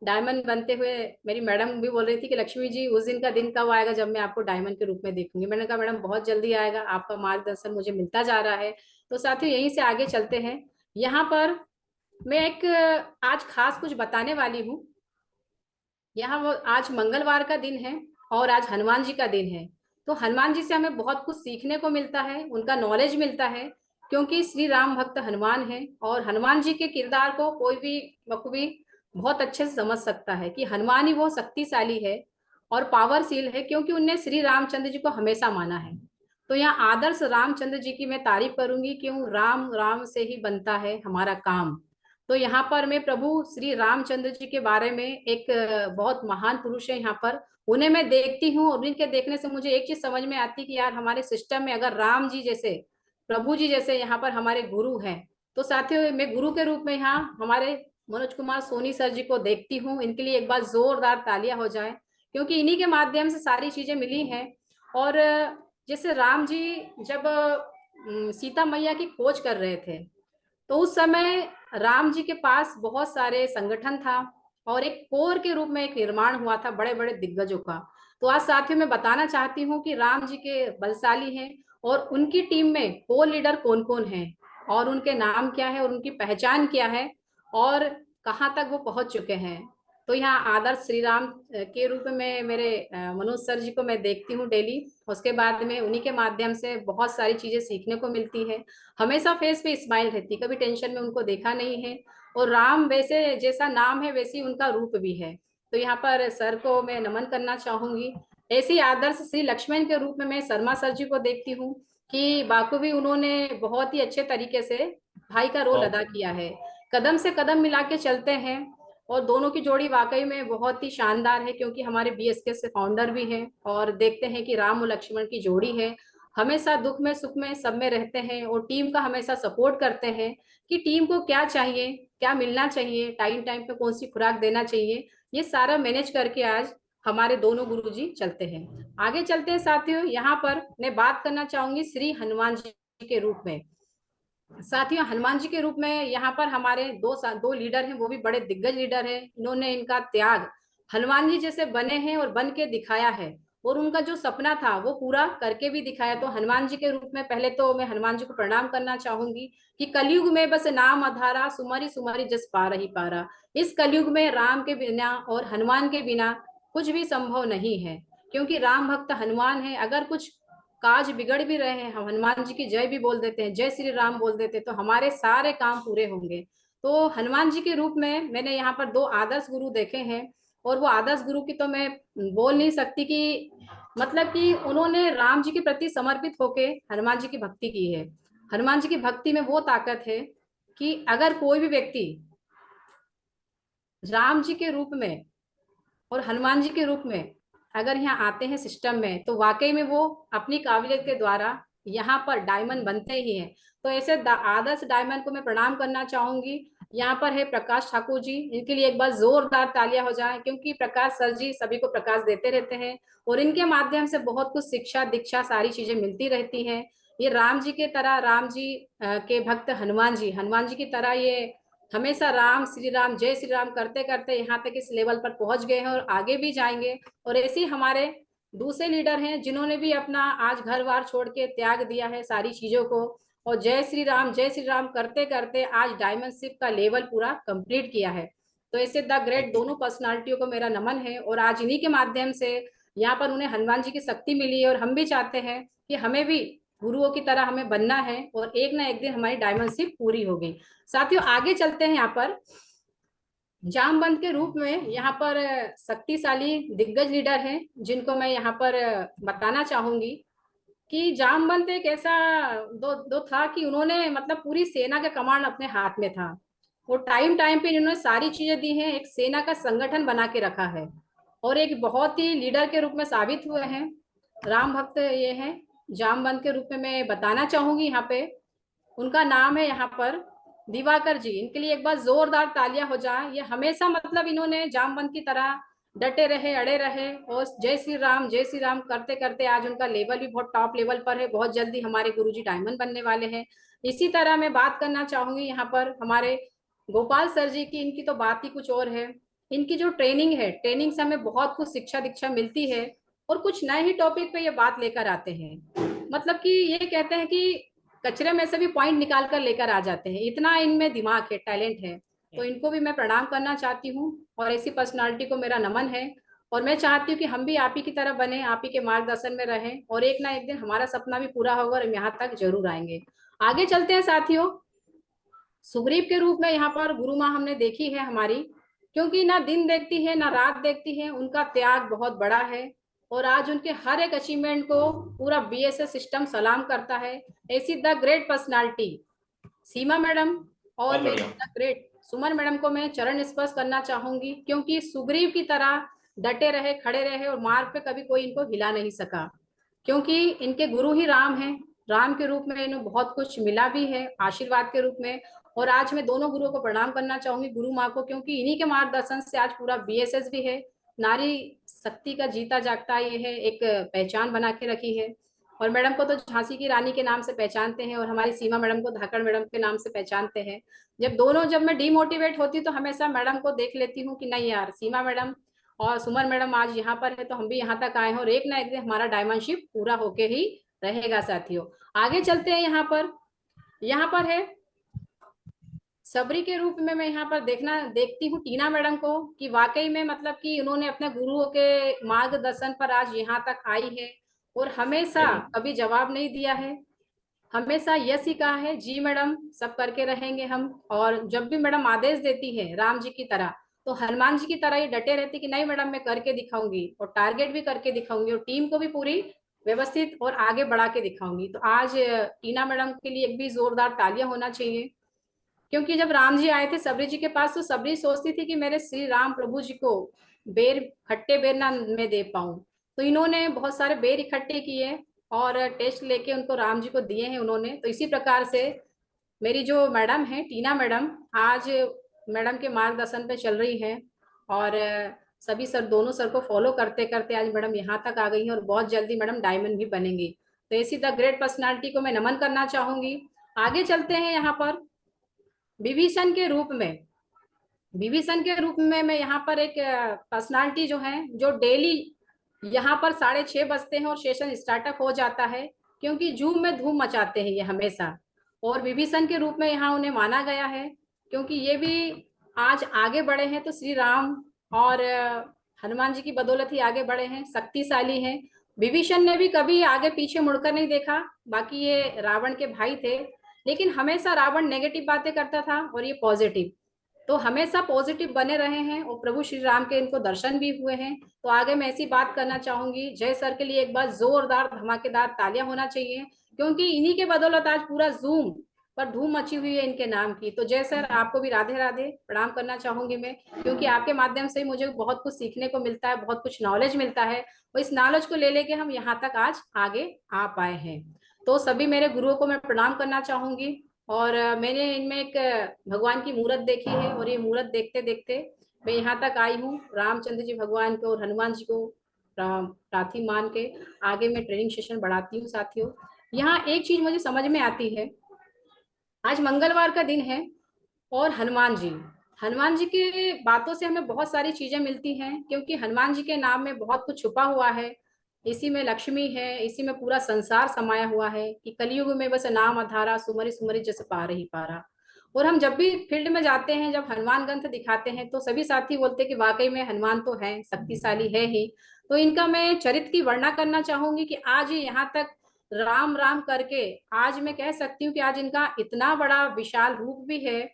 डायमंड बनते हुए मेरी मैडम भी बोल रही थी कि लक्ष्मी जी उस दिन का दिन कब आएगा जब मैं आपको डायमंड के रूप में देखूंगी। मैंने कहा मैडम बहुत जल्दी आएगा, आपका मार्गदर्शन मुझे मिलता जा रहा है। तो साथियों यहीं से आगे चलते हैं। यहाँ पर मैं एक आज खास कुछ बताने वाली हूँ। यहाँ वो आज मंगलवार का दिन है और आज हनुमान जी का दिन है। तो हनुमान जी से हमें बहुत कुछ सीखने को मिलता है, उनका नॉलेज मिलता है, क्योंकि श्री राम भक्त हनुमान है और हनुमान जी के किरदार को कोई भी बखूबी बहुत अच्छे से समझ सकता है कि हनुमान ही वो शक्तिशाली है और पावरशील है, क्योंकि उनने श्री रामचंद्र जी को हमेशा माना है। तो यहाँ आदर्श रामचंद्र जी की मैं तारीफ करूंगी, क्यों राम राम से ही बनता है हमारा काम। तो यहाँ पर मैं प्रभु श्री रामचंद्र जी के बारे में एक बहुत महान पुरुष है यहाँ पर, उन्हें मैं देखती हूँ और उनके देखने से मुझे एक चीज समझ में आती कि यार हमारे सिस्टम में अगर राम जी जैसे, प्रभु जी जैसे यहाँ पर हमारे गुरु हैं, तो साथियों मैं गुरु के रूप में यहाँ हमारे मनोज कुमार सोनी सर जी को देखती हूँ। इनके लिए एक बार जोरदार तालियां हो जाए, क्योंकि इन्हीं के माध्यम से सारी चीजें मिली हैं। और जैसे राम जी जब सीता मैया की खोज कर रहे थे, तो उस समय राम जी के पास बहुत सारे संगठन था और एक कोर के रूप में एक निर्माण हुआ था बड़े बड़े दिग्गजों का। तो आज साथियों मैं बताना चाहती हूँ कि राम जी के बलशाली हैं और उनकी टीम में कोर लीडर कौन कौन है और उनके नाम क्या है और उनकी पहचान क्या है और कहाँ तक वो पहुंच चुके हैं। तो यहाँ आदर्श श्री राम के रूप में मेरे मनोज सर जी को मैं देखती हूँ डेली। उसके बाद में उन्हीं के माध्यम से बहुत सारी चीजें सीखने को मिलती है। हमेशा फेस पे स्माइल रहती, कभी टेंशन में उनको देखा नहीं है। और राम वैसे जैसा नाम है वैसी उनका रूप भी है। तो यहाँ पर सर को मैं नमन करना चाहूंगी। ऐसी आदर्श श्री लक्ष्मण के रूप में मैं शर्मा सर जी को देखती हूँ कि बाखूबी उन्होंने बहुत ही अच्छे तरीके से भाई का रोल अदा किया है, कदम से कदम मिला के चलते हैं। और दोनों की जोड़ी वाकई में बहुत ही शानदार है, क्योंकि हमारे बीएसके से फाउंडर भी हैं और देखते हैं कि राम और लक्ष्मण की जोड़ी है, हमेशा दुख में सुख में सब में रहते हैं और टीम का हमेशा सपोर्ट करते हैं कि टीम को क्या चाहिए, क्या मिलना चाहिए, टाइम टाइम पे कौन सी खुराक देना चाहिए, ये सारा मैनेज करके आज हमारे दोनों गुरुजी चलते हैं। आगे चलते हैं साथियों। यहाँ पर मैं बात करना चाहूंगी श्री हनुमान जी के रूप में। साथियों हनुमान जी के रूप में यहाँ पर हमारे दो लीडर हैं, वो भी बड़े दिग्गज लीडर हैं। इन्होंने इनका त्याग हनुमान जी जैसे बने हैं और बन के दिखाया है, और उनका जो सपना था वो पूरा करके भी दिखाया। तो हनुमान जी के रूप में पहले तो मैं हनुमान जी को प्रणाम करना चाहूंगी कि कलयुग में बस नाम आधारा, सुमरी सुमरी जस पारा ही पारा। इस कलयुग में राम के बिना और हनुमान के बिना कुछ भी संभव नहीं है, क्योंकि राम भक्त हनुमान है। अगर कुछ काज बिगड़ भी रहे हैं, हम हनुमान जी की जय भी बोल देते हैं, जय श्री राम बोल देते हैं, तो हमारे सारे काम पूरे होंगे। तो हनुमान जी के रूप में मैंने यहाँ पर दो आदर्श गुरु देखे हैं, और वो आदर्श गुरु की तो मैं बोल नहीं सकती कि मतलब कि उन्होंने राम जी के प्रति समर्पित होके हनुमान जी की भक्ति की है। हनुमान जी की भक्ति में वो ताकत है कि अगर कोई भी व्यक्ति राम जी के रूप में और हनुमान जी के रूप में अगर यहाँ आते हैं सिस्टम में, तो वाकई में वो अपनी काबिलियत के द्वारा यहाँ पर डायमंड बनते ही हैं। तो ऐसे आदर्श डायमंड को मैं प्रणाम करना चाहूंगी। यहाँ पर है प्रकाश ठाकुर जी, इनके लिए एक बार जोरदार तालियां हो जाए, क्योंकि प्रकाश सर जी सभी को प्रकाश देते रहते हैं और इनके माध्यम से बहुत कुछ शिक्षा दीक्षा सारी चीजें मिलती रहती हैं। ये राम जी के तरह, राम जी के भक्त हनुमान जी की तरह ये हमेशा राम श्री राम जय श्री राम करते करते यहाँ तक इस लेवल पर पहुंच गए हैं और आगे भी जाएंगे। और ऐसे ही हमारे दूसरे लीडर हैं जिन्होंने भी अपना आज घर बार छोड़ के त्याग दिया है सारी चीजों को, और जय श्री राम करते करते आज डायमंडशिप का लेवल पूरा कंप्लीट किया है। तो ऐसे द ग्रेट दोनों पर्सनालिटियों को मेरा नमन है, और आज इन्हीं के माध्यम से यहाँ पर उन्हें हनुमान जी की शक्ति मिली है। और हम भी चाहते हैं कि हमें भी गुरुओं की तरह हमें बनना है और एक ना एक दिन हमारी डायमंडशिप पूरी होगी। साथियों आगे चलते हैं। यहाँ पर जामवंत के रूप में यहाँ पर शक्तिशाली दिग्गज लीडर हैं जिनको मैं यहाँ पर बताना चाहूंगी कि जामवंत एक ऐसा दो था कि उन्होंने मतलब पूरी सेना का कमांड अपने हाथ में था। वो टाइम टाइम पे इन्होंने सारी चीजें दी हैं, एक सेना का संगठन बना के रखा है और एक बहुत ही लीडर के रूप में साबित हुए हैं। राम भक्त ये हैं जामवंत के रूप में मैं बताना चाहूंगी। यहाँ पे उनका नाम है यहाँ पर दिवाकर जी। इनके लिए एक बार जोरदार तालियां हो जाए। ये हमेशा मतलब इन्होंने जामवंत की तरह डटे रहे, अड़े रहे और जय श्री राम करते करते आज उनका लेवल भी बहुत टॉप लेवल पर है। बहुत जल्दी हमारे गुरुजी डायमंड बनने वाले हैं। इसी तरह मैं बात करना चाहूंगी यहाँ पर हमारे गोपाल सर जी की। इनकी तो बात ही कुछ और है। इनकी जो ट्रेनिंग है, ट्रेनिंग से हमें बहुत कुछ शिक्षा दीक्षा मिलती है और कुछ नए ही टॉपिक पे ये बात लेकर आते हैं। मतलब कि ये कहते हैं कि कचरे में से भी पॉइंट निकाल कर लेकर आ जाते हैं, इतना इनमें दिमाग है, टैलेंट है। तो इनको भी मैं प्रणाम करना चाहती हूँ और ऐसी पर्सनालिटी को मेरा नमन है। और मैं चाहती हूँ कि हम भी आप ही की तरह बने, आप ही के मार्गदर्शन में रहें और एक ना एक दिन हमारा सपना भी पूरा होगा और हम यहाँ तक जरूर आएंगे। आगे चलते हैं साथियों। सुग्रीव के रूप में यहाँ पर गुरु माँ हमने देखी है हमारी, क्योंकि ना दिन देखती है ना रात देखती है, उनका त्याग बहुत बड़ा है और आज उनके हर एक अचीवमेंट को पूरा बीएसएस सिस्टम सलाम करता है। ऐसी the great personality Seema madam और बहुत मेरी बढ़िया। द ग्रेट सुमन मैडम को मैं चरण स्पर्श करना चाहूंगी, क्योंकि सुग्रीव की तरह डटे रहे, खड़े रहे और मार्ग पे कभी कोई इनको हिला नहीं सका, क्योंकि इनके गुरु ही राम हैं। राम के रूप में इन्हें बहुत कुछ मिला भी है आशीर्वाद के रूप में। और आज मैं दोनों गुरुओं को प्रणाम करना चाहूंगी, गुरु माँ को, क्योंकि इन्हीं के मार्गदर्शन से आज पूरा बीएसएस भी है। नारी शक्ति का जीता जागता ये है, एक पहचान बना के रखी है। और मैडम को तो झांसी की रानी के नाम से पहचानते हैं और हमारी सीमा मैडम को धाकड़ मैडम के नाम से पहचानते हैं। जब मैं डिमोटिवेट होती तो हमेशा मैडम को देख लेती हूँ कि नहीं यार, सीमा मैडम और सुमन मैडम आज यहाँ पर है तो हम भी यहाँ तक आए हैं और एक ना एक दिन हमारा डायमंडशिप पूरा होके ही रहेगा साथियों। आगे चलते हैं। यहाँ पर है सबरी के रूप में मैं यहाँ पर देखती हूँ टीना मैडम को, कि वाकई में मतलब कि उन्होंने अपने गुरुओं के मार्गदर्शन पर आज यहाँ तक आई है और हमेशा कभी जवाब नहीं दिया है, हमेशा यस ही कहा है, जी मैडम सब करके रहेंगे हम। और जब भी मैडम आदेश देती है राम जी की तरह, तो हनुमान जी की तरह ही डटे रहती कि नहीं मैडम मैं करके दिखाऊंगी और टारगेट भी करके दिखाऊंगी और टीम को भी पूरी व्यवस्थित और आगे बढ़ा के दिखाऊंगी। तो आज टीना मैडम के लिए एक भी जोरदार तालियां होना चाहिए, क्योंकि जब राम जी आए थे सबरी जी के पास तो सबरी सोचती थी कि मेरे श्री राम प्रभु जी को बेर, खट्टे बेर ना मैं दे पाऊं, तो इन्होंने बहुत सारे बेर इकट्ठे किए और टेस्ट लेके उनको राम जी को दिए हैं उन्होंने। तो इसी प्रकार से मेरी जो मैडम है टीना मैडम, आज मैडम के मार्गदर्शन पे चल रही है और सभी सर, दोनों सर को फॉलो करते करते आज मैडम यहाँ तक आ गई है और बहुत जल्दी मैडम डायमंड भी बनेंगी। तो ऐसी द ग्रेट पर्सनालिटी को मैं नमन करना चाहूंगी। आगे चलते हैं। यहाँ पर विभीषण के रूप में मैं यहाँ पर एक पर्सनालिटी जो है, जो डेली यहाँ पर 6:30 बजते हैं और सेशन स्टार्टअप हो जाता है, क्योंकि जूम में धूम मचाते हैं ये हमेशा। और विभीषण के रूप में यहाँ उन्हें माना गया है, क्योंकि ये भी आज आगे बढ़े हैं तो श्री राम और हनुमान जी की बदौलत ही आगे बढ़े हैं, शक्तिशाली हैं। विभीषण ने भी कभी आगे पीछे मुड़कर नहीं देखा, बाकी ये रावण के भाई थे, लेकिन हमेशा रावण नेगेटिव बातें करता था और ये पॉजिटिव, तो हमेशा पॉजिटिव बने रहे हैं और प्रभु श्री राम के इनको दर्शन भी हुए हैं। तो आगे मैं ऐसी बात करना चाहूंगी, जय सर के लिए एक बार जोरदार धमाकेदार तालियां होना चाहिए, क्योंकि इन्हीं के बदौलत आज पूरा जूम पर धूम मची हुई है इनके नाम की। तो जय सर, आपको भी राधे राधे प्रणाम करना चाहूंगी मैं, क्योंकि आपके माध्यम से मुझे बहुत कुछ सीखने को मिलता है, बहुत कुछ नॉलेज मिलता है और इस नॉलेज को ले लेके हम यहाँ तक आज आगे आ पाए हैं। तो सभी मेरे गुरुओं को मैं प्रणाम करना चाहूंगी। और मैंने इनमें एक भगवान की मूर्त देखी है और ये मूर्त देखते देखते मैं यहाँ तक आई हूँ। रामचंद्र जी भगवान को और हनुमान जी को प्रार्थी मान के आगे मैं ट्रेनिंग सेशन बढ़ाती हूँ साथियों। यहाँ एक चीज मुझे समझ में आती है, आज मंगलवार का दिन है और हनुमान जी के बातों से हमें बहुत सारी चीजें मिलती हैं, क्योंकि हनुमान जी के नाम में बहुत कुछ छुपा हुआ है। इसी में लक्ष्मी है, इसी में पूरा संसार समाया हुआ है, कि कलयुग में बस नाम अधारा, सुमरि सुमरि जस पार ही पारा। और हम जब भी फील्ड में जाते हैं, जब हनुमान ग्रंथ दिखाते हैं तो सभी साथी बोलते हैं कि वाकई में हनुमान तो है, शक्तिशाली है ही। तो इनका मैं चरित्र की वर्णना करना चाहूंगी कि आज ये यहाँ तक राम राम करके, आज मैं कह सकती हूँ कि आज इनका इतना बड़ा विशाल रूप भी है।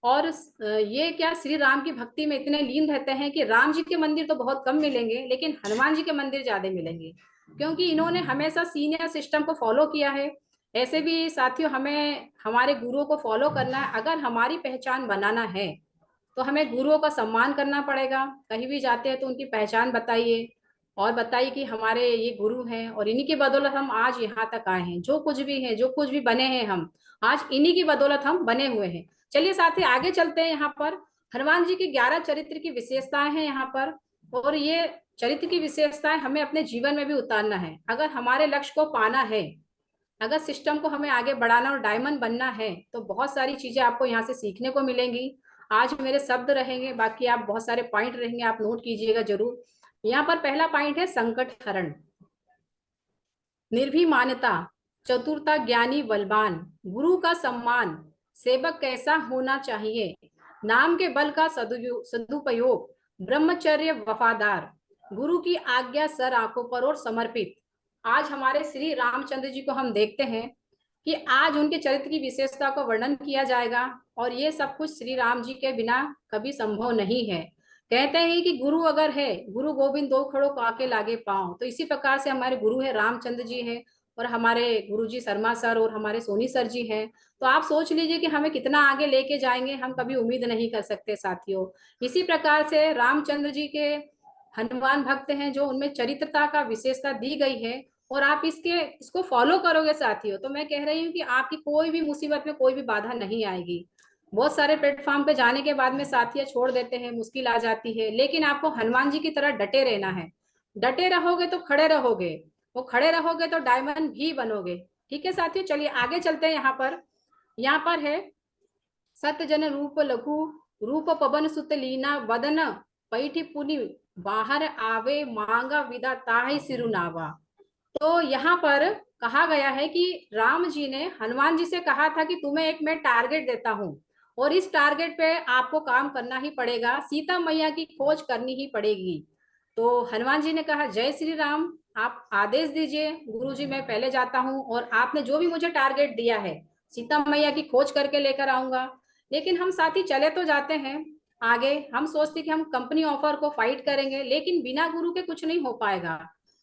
और ये क्या श्री राम की भक्ति में इतने लीन रहते हैं कि राम जी के मंदिर तो बहुत कम मिलेंगे, लेकिन हनुमान जी के मंदिर ज्यादा मिलेंगे, क्योंकि इन्होंने हमेशा सीनियर सिस्टम को फॉलो किया है। ऐसे भी साथियों, हमें हमारे गुरुओं को फॉलो करना है। अगर हमारी पहचान बनाना है तो हमें गुरुओं का सम्मान करना पड़ेगा। कहीं भी जाते हैं तो उनकी पहचान बताइए और बताइए कि हमारे ये गुरु हैं और इन्हीं की बदौलत हम आज यहाँ तक आए हैं। जो कुछ भी है, जो कुछ भी बने हैं, हम आज इन्हीं की बदौलत हम बने हुए हैं। चलिए साथी आगे चलते हैं। यहाँ पर हनुमान जी के 11 चरित्र की विशेषताएं हैं यहाँ पर, और ये चरित्र की विशेषताएं हमें अपने जीवन में भी उतारना है। अगर हमारे लक्ष्य को पाना है, अगर सिस्टम को हमें आगे बढ़ाना और डायमंड बनना है, तो बहुत सारी चीजें आपको यहाँ से सीखने को मिलेंगी। आज मेरे शब्द रहेंगे, बाकी आप बहुत सारे पॉइंट रहेंगे, आप नोट कीजिएगा जरूर। यहाँ पर पहला पॉइंट है संकट हरण, निर्भीमानता, चतुरता, ज्ञानी बलवान, गुरु का सम्मान, सेवक कैसा होना चाहिए, नाम के बल का सदुपयोग, ब्रह्मचर्य वफादार, गुरु की आज्ञा सर आंखों पर और समर्पित। आज हमारे श्री रामचंद्र जी को हम देखते हैं कि आज उनके चरित्र की विशेषता को वर्णन किया जाएगा, और ये सब कुछ श्री राम जी के बिना कभी संभव नहीं है। कहते हैं कि गुरु अगर है, गुरु गोविंद दो खड़ो काके लागे पांव, तो इसी प्रकार से हमारे गुरु है रामचंद्र जी है, और हमारे गुरुजी शर्मा सर और हमारे सोनी सर जी हैं। तो आप सोच लीजिए कि हमें कितना आगे लेके जाएंगे, हम कभी उम्मीद नहीं कर सकते साथियों। इसी प्रकार से रामचंद्र जी के हनुमान भक्त हैं जो उनमें चरित्रता का विशेषता दी गई है, और आप इसको फॉलो करोगे साथियों, तो मैं कह रही हूँ कि आपकी कोई भी मुसीबत में कोई भी बाधा नहीं आएगी। बहुत सारे प्लेटफॉर्म पे जाने के बाद में साथिया छोड़ देते हैं, मुश्किल आ जाती है, लेकिन आपको हनुमान जी की तरह डटे रहना है। डटे रहोगे तो खड़े रहोगे, वो खड़े रहोगे तो डायमंड भी बनोगे। ठीक है साथियों, चलिए आगे चलते हैं। यहाँ पर है सत जन रूप लघु, रूप पवन सुत लीना, वदन पैठी पुनि बाहर आवे, मांगा विदा ताहि सिरुनावा। तो यहाँ पर कहा गया है कि राम जी ने हनुमान जी से कहा था कि तुम्हें एक मैं टारगेट देता हूँ, और इस टारगेट पे आपको काम करना ही पड़ेगा, सीता मैया की खोज करनी ही पड़ेगी। तो हनुमान जी ने कहा जय श्री राम, आप आदेश दीजिए गुरु जी, मैं पहले जाता हूँ, और आपने जो भी मुझे टारगेट दिया है सीता मैया की खोज करके लेकर आऊंगा। लेकिन हम साथी चले तो जाते हैं आगे, हम सोचते कि हम कंपनी ऑफर को फाइट करेंगे, लेकिन बिना गुरु के कुछ नहीं हो पाएगा।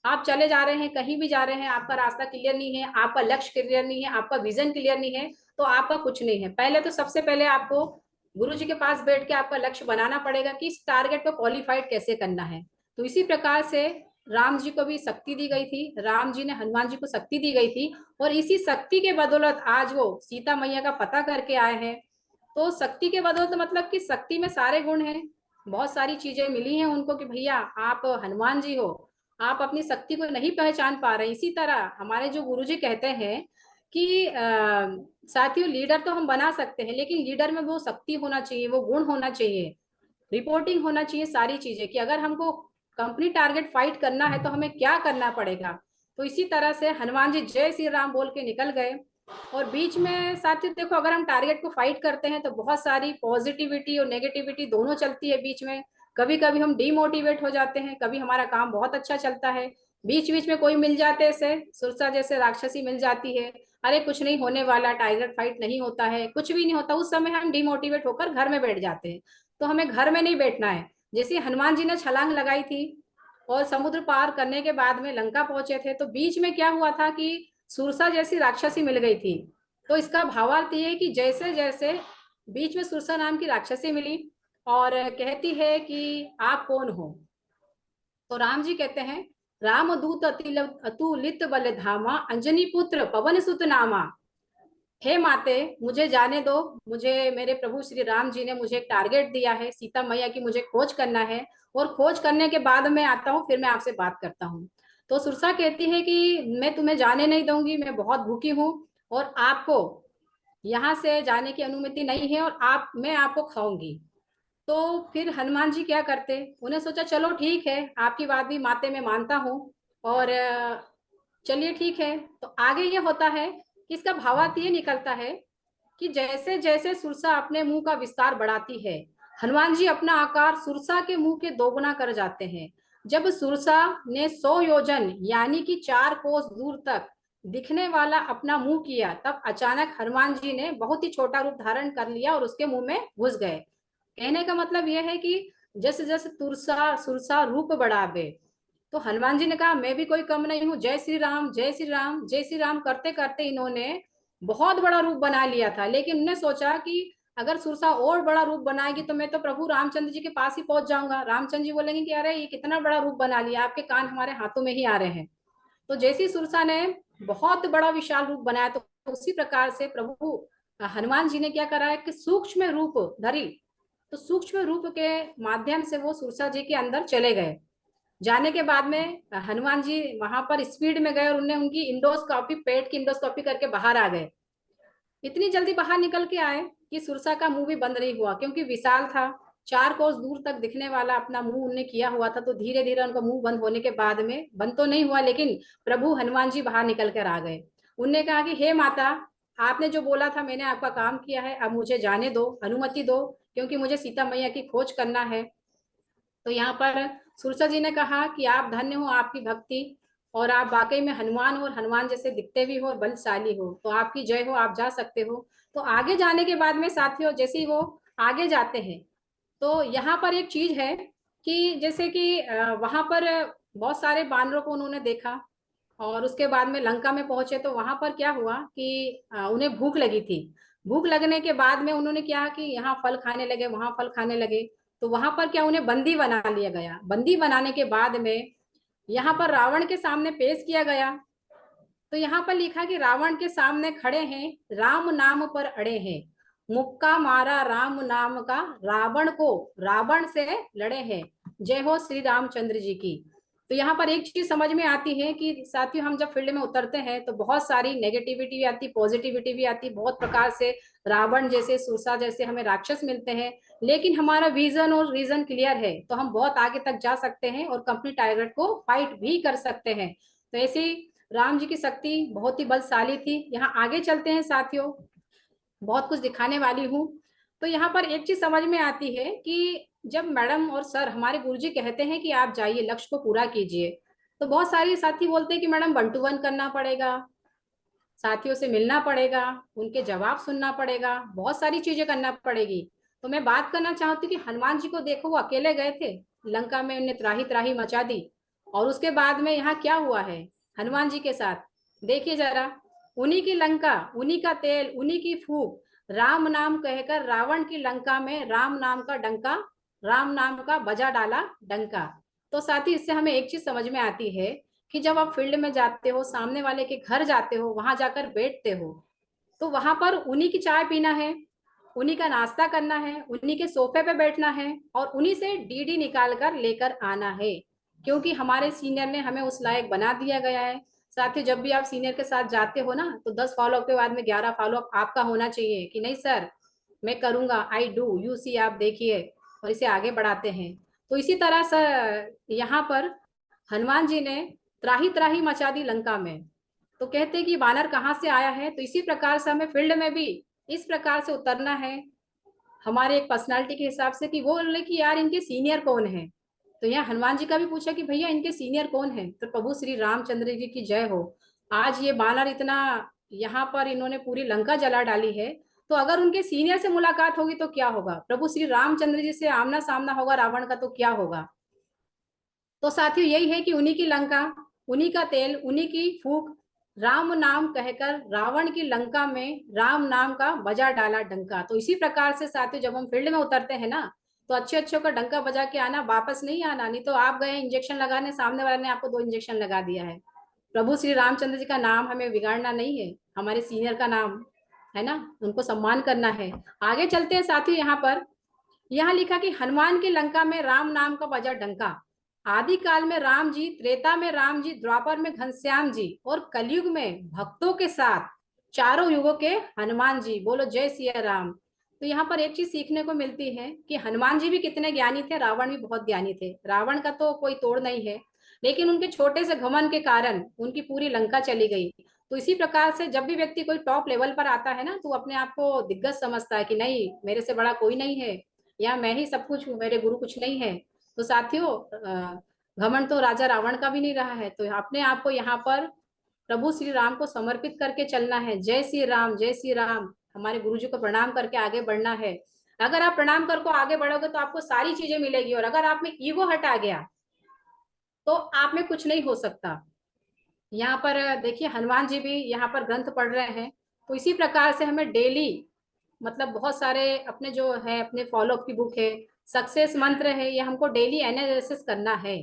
आप चले जा रहे हैं, कहीं भी जा रहे हैं, आपका रास्ता क्लियर नहीं है, आपका लक्ष्य क्लियर नहीं है, आपका विजन क्लियर नहीं है, तो आपका कुछ नहीं है। पहले तो सबसे पहले आपको गुरु जी के पास बैठ के आपका लक्ष्य बनाना पड़ेगा कि इस टारगेट को क्वालिफाइड कैसे करना है। तो इसी प्रकार से राम जी को भी शक्ति दी गई थी, राम जी ने हनुमान जी को शक्ति दी गई थी, और इसी शक्ति के बदौलत आज वो सीता मैया का पता करके आए हैं। तो शक्ति के बदौलत मतलब कि शक्ति में सारे गुण हैं, बहुत सारी चीजें मिली हैं उनको कि भैया आप हनुमान जी हो, आप अपनी शक्ति को नहीं पहचान पा रहे। इसी तरह हमारे जो गुरुजी कहते हैं कि साथियों लीडर तो हम बना सकते हैं, लेकिन लीडर में वो शक्ति होना चाहिए, वो गुण होना चाहिए, रिपोर्टिंग होना चाहिए, सारी चीजें कि अगर हमको कंपनी टारगेट फाइट करना है तो हमें क्या करना पड़ेगा। तो इसी तरह से हनुमान जी जय श्री राम बोल के निकल गए। और बीच में साथियों देखो, अगर हम टारगेट को फाइट करते हैं तो बहुत सारी पॉजिटिविटी और नेगेटिविटी दोनों चलती है बीच में। कभी कभी हम डिमोटिवेट हो जाते हैं, कभी हमारा काम बहुत अच्छा चलता है, बीच बीच में कोई मिल जाते ऐसे सुरसा जैसे राक्षसी मिल जाती है, अरे कुछ नहीं होने वाला, टाइगर फाइट नहीं होता है, कुछ भी नहीं होता, उस समय हम डिमोटिवेट होकर घर में बैठ जाते हैं। तो हमें घर में नहीं बैठना है। जैसे हनुमान जी ने छलांग लगाई थी और समुद्र पार करने के बाद में लंका पहुंचे थे, तो बीच में क्या हुआ था कि सुरसा जैसी राक्षसी मिल गई थी। तो इसका भावार्थ ये है कि जैसे जैसे बीच में सुरसा नाम की राक्षसी मिली और कहती है कि आप कौन हो, तो राम जी कहते हैं राम दूत अतुलित बल धामा, अंजनी पुत्र पवन सुत नामा। हे माते मुझे जाने दो, मुझे मेरे प्रभु श्री राम जी ने मुझे एक टारगेट दिया है, सीता मैया की मुझे खोज करना है, और खोज करने के बाद मैं आता हूँ, फिर मैं आपसे बात करता हूँ। तो सुरसा कहती है कि मैं तुम्हें जाने नहीं दूंगी, मैं बहुत भूखी हूँ, और आपको यहाँ से जाने की अनुमति नहीं है, और मैं आपको खाऊंगी। तो फिर हनुमान जी क्या करते, उन्हें सोचा चलो ठीक है, आपकी बात भी माते मैं मानता हूँ, और चलिए ठीक है। तो आगे ये होता है कि इसका भावार्थ ये निकलता है कि जैसे जैसे सुरसा अपने मुंह का विस्तार बढ़ाती है, हनुमान जी अपना आकार सुरसा के मुंह के दोगुना कर जाते हैं। जब सुरसा ने 100 योजन यानी कि 4 कोस दूर तक दिखने वाला अपना मुंह किया, तब अचानक हनुमान जी ने बहुत ही छोटा रूप धारण कर लिया और उसके मुंह में घुस गए। कहने का मतलब यह है कि जैसे जैसे तुरसा सुरसा रूप बढ़ावे, तो हनुमान जी ने कहा मैं भी कोई कम नहीं हूँ, जय श्री राम जय श्री राम जय श्री राम करते करते इन्होंने बहुत बड़ा रूप बना लिया था। लेकिन उन्होंने सोचा कि अगर सुरसा और बड़ा रूप बनाएगी तो मैं तो प्रभु रामचंद्र जी के पास ही पहुंच जाऊंगा। रामचंद्र जी बोलेंगे कि अरे ये कितना बड़ा रूप बना लिया, आपके कान हमारे हाथों में ही आ रहे हैं। तो जैसी सुरसा ने बहुत बड़ा विशाल रूप बनाया, तो उसी प्रकार से प्रभु हनुमान जी ने क्या करा है कि सूक्ष्म रूप धरी। तो सूक्ष्म रूप के माध्यम से वो सुरसा जी के अंदर चले गए। जाने के बाद में हनुमान जी वहां पर स्पीड में गए और उन्हें उनकी इंडोस्कोपी, पेट की इंडोस्कोपी करके बाहर आ गए। इतनी जल्दी बाहर निकल के आए कि सुरसा का मुंह भी बंद नहीं हुआ, क्योंकि विशाल था, 4 कोस दूर तक दिखने वाला अपना मुंह उन्होंने किया हुआ था। तो धीरे धीरे उनका मुंह बंद होने के बाद में, बंद तो नहीं हुआ, लेकिन प्रभु हनुमान जी बाहर निकल कर आ गए। उनने कहा कि हे माता, आपने जो बोला था मैंने आपका काम किया है, अब मुझे जाने दो, अनुमति दो, क्योंकि मुझे सीता मैया की खोज करना है। तो यहाँ पर सुरसा जी ने कहा कि आप धन्य हो, आपकी भक्ति, और आप वाकई में हनुमान हो, और हनुमान जैसे दिखते भी हो और बलशाली हो, तो आपकी जय हो, आप जा सकते हो। तो आगे जाने के बाद में साथियों, जैसे ही वो आगे जाते हैं, तो यहाँ पर एक चीज है कि जैसे कि वहां पर बहुत सारे बानरों को उन्होंने देखा, और उसके बाद में लंका में पहुंचे। तो वहां पर क्या हुआ कि उन्हें भूख लगी थी। भूख लगने के बाद में उन्होंने क्या कि यहाँ फल खाने लगे, वहां फल खाने लगे। तो वहां पर क्या, उन्हें बंदी बना लिया गया। बंदी बनाने के बाद में यहाँ पर रावण के सामने पेश किया गया। तो यहाँ पर लिखा कि रावण के सामने खड़े हैं, राम नाम पर अड़े हैं, मुक्का मारा राम नाम का, रावण को रावण से लड़े हैं, जय हो श्री रामचंद्र जी की। तो यहाँ पर एक चीज समझ में आती है कि साथियों, हम जब फील्ड में उतरते हैं तो बहुत सारी नेगेटिविटी भी आती, पॉजिटिविटी भी आती, बहुत प्रकार से रावण जैसे, सुरसा जैसे हमें राक्षस मिलते हैं। लेकिन हमारा विजन और रीजन क्लियर है तो हम बहुत आगे तक जा सकते हैं और कंप्लीट टारगेट को फाइट भी कर सकते हैं। तो ऐसी राम जी की शक्ति बहुत ही बलशाली थी। यहाँ आगे चलते हैं साथियों, बहुत कुछ दिखाने वाली हूँ। तो यहाँ पर एक चीज समझ में आती है कि जब मैडम और सर, हमारे गुरुजी कहते हैं कि आप जाइए, लक्ष्य को पूरा कीजिए, तो बहुत सारे साथी बोलते हैं कि मैडम 1-to-1 करना पड़ेगा, साथियों से मिलना पड़ेगा, उनके जवाब सुनना पड़ेगा, बहुत सारी चीजें करना पड़ेगी। तो मैं बात करना चाहती हूँ कि हनुमान जी को देखो, वो अकेले गए थे लंका में, उन्हें त्राही त्राही मचा दी, और उसके बाद में यहाँ क्या हुआ है हनुमान जी के साथ, देखिए जरा। उन्हीं की लंका, उन्हीं का तेल, उन्हीं की फूक, राम नाम कहकर रावण की लंका में राम नाम का डंका, राम नाम का बजा डाला डंका। तो साथी, इससे हमें एक चीज समझ में आती है कि जब आप फील्ड में जाते हो, सामने वाले के घर जाते हो, वहां जाकर बैठते हो, तो वहां पर उन्हीं की चाय पीना है, उन्हीं का नाश्ता करना है, उन्हीं के सोफे पे बैठना है, और उन्हीं से डीडी निकाल कर लेकर आना है, क्योंकि हमारे सीनियर ने हमें उस लायक बना दिया गया है। साथियों, जब भी आप सीनियर के साथ जाते हो ना, तो 10 फॉलोअप के बाद में 11 फॉलोअप आपका होना चाहिए कि नहीं सर मैं करूंगा, आई डू, यू सी, आप देखिए, और इसे आगे बढ़ाते हैं। तो इसी तरह से यहाँ पर हनुमान जी ने त्राही त्राही मचा दी लंका में। तो कहते हैं कि बानर कहाँ से आया है, तो इसी प्रकार से हमें फील्ड में भी इस प्रकार से उतरना है, हमारे एक पर्सनालिटी के हिसाब से, कि वो बोले कि यार इनके सीनियर कौन है। तो यहाँ हनुमान जी का भी पूछा कि भैया इनके सीनियर कौन है, तो प्रभु श्री रामचंद्र जी की जय हो। आज ये बानर इतना, यहाँ पर इन्होंने पूरी लंका जला डाली है, तो अगर उनके सीनियर से मुलाकात होगी तो क्या होगा, प्रभु श्री रामचंद्र जी से आमना सामना होगा रावण का, तो क्या होगा। तो साथियों, यही है कि उन्हीं की लंका, उन्हीं का तेल, उन्हीं की फूक, राम नाम कहकर रावण की लंका में राम नाम का बजा डाला डंका। तो इसी प्रकार से साथियों, जब हम फील्ड में उतरते हैं ना, तो अच्छे अच्छों का डंका बजा के आना, वापस नहीं आना। नहीं तो आप गए इंजेक्शन लगाने, सामने वाले ने आपको 2 इंजेक्शन लगा दिया है। प्रभु श्री रामचंद्र जी का नाम हमें बिगाड़ना नहीं है, हमारे सीनियर का नाम है ना, उनको सम्मान करना है। आगे चलते हैं साथियों, यहाँ पर यहाँ लिखा कि हनुमान की लंका में राम नाम का बजा डंका। आदि काल में राम जी, त्रेता में राम जी, द्वापर में घनश्याम जी, और कलयुग में भक्तों के साथ चारों युगों के हनुमान जी। बोलो जय सिया राम। तो यहाँ पर एक चीज सीखने को मिलती है कि हनुमान जी भी कितने ज्ञानी थे, रावण भी बहुत ज्ञानी थे। रावण का तो कोई तोड़ नहीं है, लेकिन उनके छोटे से घमंड के कारण उनकी पूरी लंका चली गई। तो इसी प्रकार से जब भी व्यक्ति कोई टॉप लेवल पर आता है ना, तो अपने आप को दिग्गज समझता है कि नहीं, मेरे से बड़ा कोई नहीं है, या मैं ही सब कुछ हूँ, मेरे गुरु कुछ नहीं है। तो साथियों, घमंड तो राजा रावण का भी नहीं रहा है। तो अपने आप को यहाँ पर प्रभु श्री राम को समर्पित करके चलना है। जय श्री राम, जय श्री राम। हमारे गुरु जी को प्रणाम करके आगे बढ़ना है। अगर आप प्रणाम करके आगे बढ़ोगे तो आपको सारी चीजें मिलेगी, और अगर आप में ईगो हटा गया तो आप में कुछ नहीं हो सकता। यहाँ पर देखिए, हनुमान जी भी यहाँ पर ग्रंथ पढ़ रहे हैं। तो इसी प्रकार से हमें डेली, मतलब बहुत सारे अपने जो है, अपने फॉलोअप की बुक है, सक्सेस मंत्र है, ये हमको डेली एनालिसिस करना है।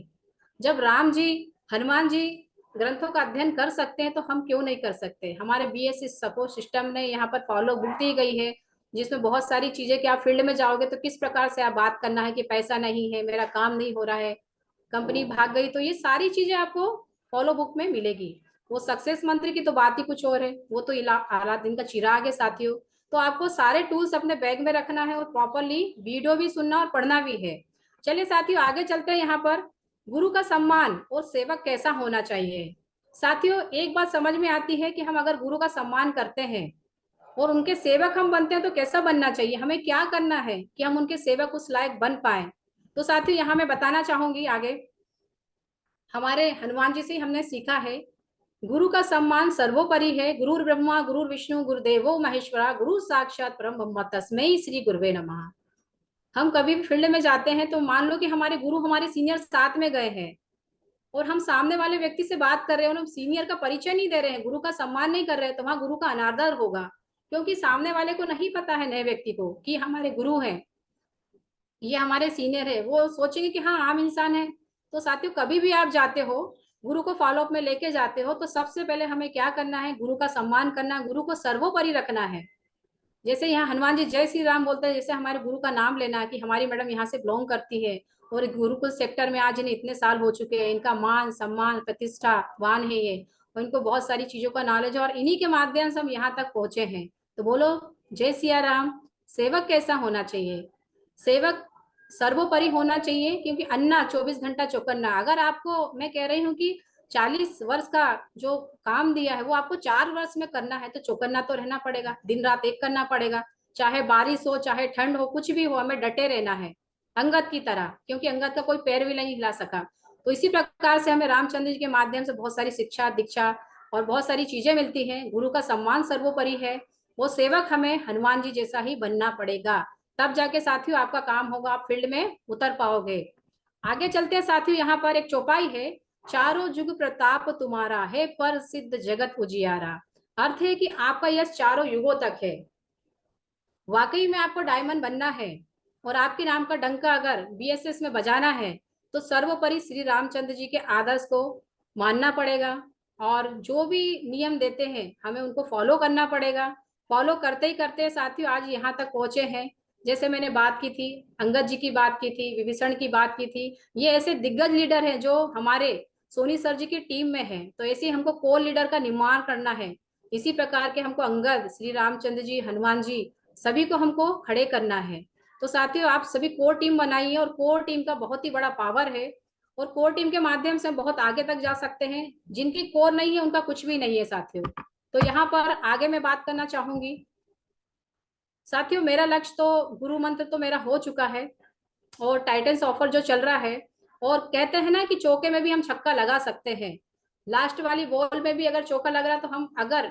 जब राम जी, हनुमान जी ग्रंथों का अध्ययन कर सकते हैं तो हम क्यों नहीं कर सकते। हमारे बीएससी सपोर्ट सिस्टम ने यहाँ पर फॉलो बुक दी गई है, जिसमें बहुत सारी चीजें कि आप फील्ड में जाओगे तो किस प्रकार से आप बात करना है कि पैसा नहीं है, मेरा काम नहीं हो रहा है, कंपनी भाग गई, तो ये सारी चीजें आपको फॉलो बुक में मिलेगी। वो सक्सेस मंत्री की तो बात ही कुछ और है, वो तो आला दिन का चिराग है साथियों। तो आपको सारे टूल्स अपने बैग में रखना है और प्रॉपरली वीडियो भी सुनना और पढ़ना भी है। चलिए साथियों आगे चलते हैं। यहाँ पर गुरु का सम्मान और सेवक कैसा होना चाहिए। साथियों एक बात समझ में आती है कि हम अगर गुरु का सम्मान करते हैं और उनके सेवक हम बनते हैं तो कैसा बनना चाहिए, हमें क्या करना है कि हम उनके सेवक उस लायक बन पाए। तो साथियों यहाँ मैं बताना चाहूंगी आगे, हमारे हनुमान जी से हमने सीखा है गुरु का सम्मान सर्वोपरि है। गुरु ब्रह्मा गुरु विष्णु गुरुदेवो महेश्वरा गुरु साक्षात परम ब्रह्म तस्मै श्री गुरुवे नमः। हम कभी भी फील्ड में जाते हैं तो मान लो कि हमारे गुरु हमारे सीनियर साथ में गए हैं और हम सामने वाले व्यक्ति से बात कर रहे हैं और हम सीनियर का परिचय नहीं दे रहे हैं, गुरु का सम्मान नहीं कर रहे हैं, तो वहां गुरु का अनादर होगा। क्योंकि सामने वाले को नहीं पता है नए व्यक्ति को कि हमारे गुरु हैं, ये हमारे सीनियर है, वो सोचेंगे कि हाँ आम इंसान है। तो साथियों कभी भी आप जाते हो गुरु को फॉलो अप में लेके जाते हो तो सबसे पहले हमें क्या करना है, गुरु का सम्मान करना, गुरु को सर्वोपरि रखना है। जैसे यहाँ हनुमान जी जय श्री राम बोलते हैं, जैसे हमारे गुरु का नाम लेना कि हमारी मैडम यहाँ से बिलोंग करती है और गुरुकुल सेक्टर में आज इन्हें इतने साल हो चुके हैं, इनका मान सम्मान प्रतिष्ठा वान है ये, और इनको बहुत सारी चीजों का नॉलेज है और इन्हीं के माध्यम से हम यहाँ तक पहुंचे हैं। तो बोलो जय सिया राम। सेवक कैसा होना चाहिए, सेवक सर्वोपरि होना चाहिए, क्योंकि अन्ना 24 घंटा चौकन्ना। अगर आपको मैं कह रही हूँ कि 40 वर्ष का जो काम दिया है वो आपको 4 वर्ष में करना है तो चौकन्ना तो रहना पड़ेगा, दिन रात एक करना पड़ेगा, चाहे बारिश हो चाहे ठंड हो कुछ भी हो, हमें डटे रहना है अंगद की तरह, क्योंकि अंगद का कोई पैर भी नहीं हिला सका। तो इसी प्रकार से हमें रामचंद्र जी के माध्यम से बहुत सारी शिक्षा दीक्षा और बहुत सारी चीजें मिलती हैं। गुरु का सम्मान सर्वोपरि है, वो सेवक हमें हनुमान जी जैसा ही बनना पड़ेगा, तब जाके साथियों आपका काम होगा, आप फील्ड में उतर पाओगे। आगे चलते हैं साथियों, यहाँ पर एक चौपाई है, चारों जुग प्रताप तुम्हारा है पर सिद्ध जगत उजियारा। अर्थ है कि आपका यश चारों युगों तक है। वाकई में आपको डायमंड बनना है और आपके नाम का डंका अगर बीएसएस में बजाना है तो सर्वोपरि श्री रामचंद्र जी के आदर्श को मानना पड़ेगा और जो भी नियम देते हैं हमें उनको फॉलो करना पड़ेगा। फॉलो करते ही करते साथियों आज यहाँ तक पहुंचे हैं। जैसे मैंने बात की थी, अंगद जी की बात की थी, विभीषण की बात की थी, ये ऐसे दिग्गज लीडर हैं जो हमारे सोनी सर जी की टीम में है। तो ऐसे हमको कोर लीडर का निर्माण करना है। इसी प्रकार के हमको अंगद, श्री रामचंद्र जी, हनुमान जी सभी को हमको खड़े करना है। तो साथियों आप सभी कोर टीम बनाइए और कोर टीम का बहुत ही बड़ा पावर है और कोर टीम के माध्यम से बहुत आगे तक जा सकते हैं। जिनकी कोर नहीं है उनका कुछ भी नहीं है साथियों। तो यहाँ पर आगे मैं बात करना चाहूंगी साथियों, मेरा लक्ष्य तो गुरु मंत्र तो मेरा हो चुका है और टाइटन्स ऑफर जो चल रहा है, और कहते हैं ना कि चौके में भी हम छक्का लगा सकते हैं, लास्ट वाली बॉल में भी अगर चौका लग रहा है तो हम अगर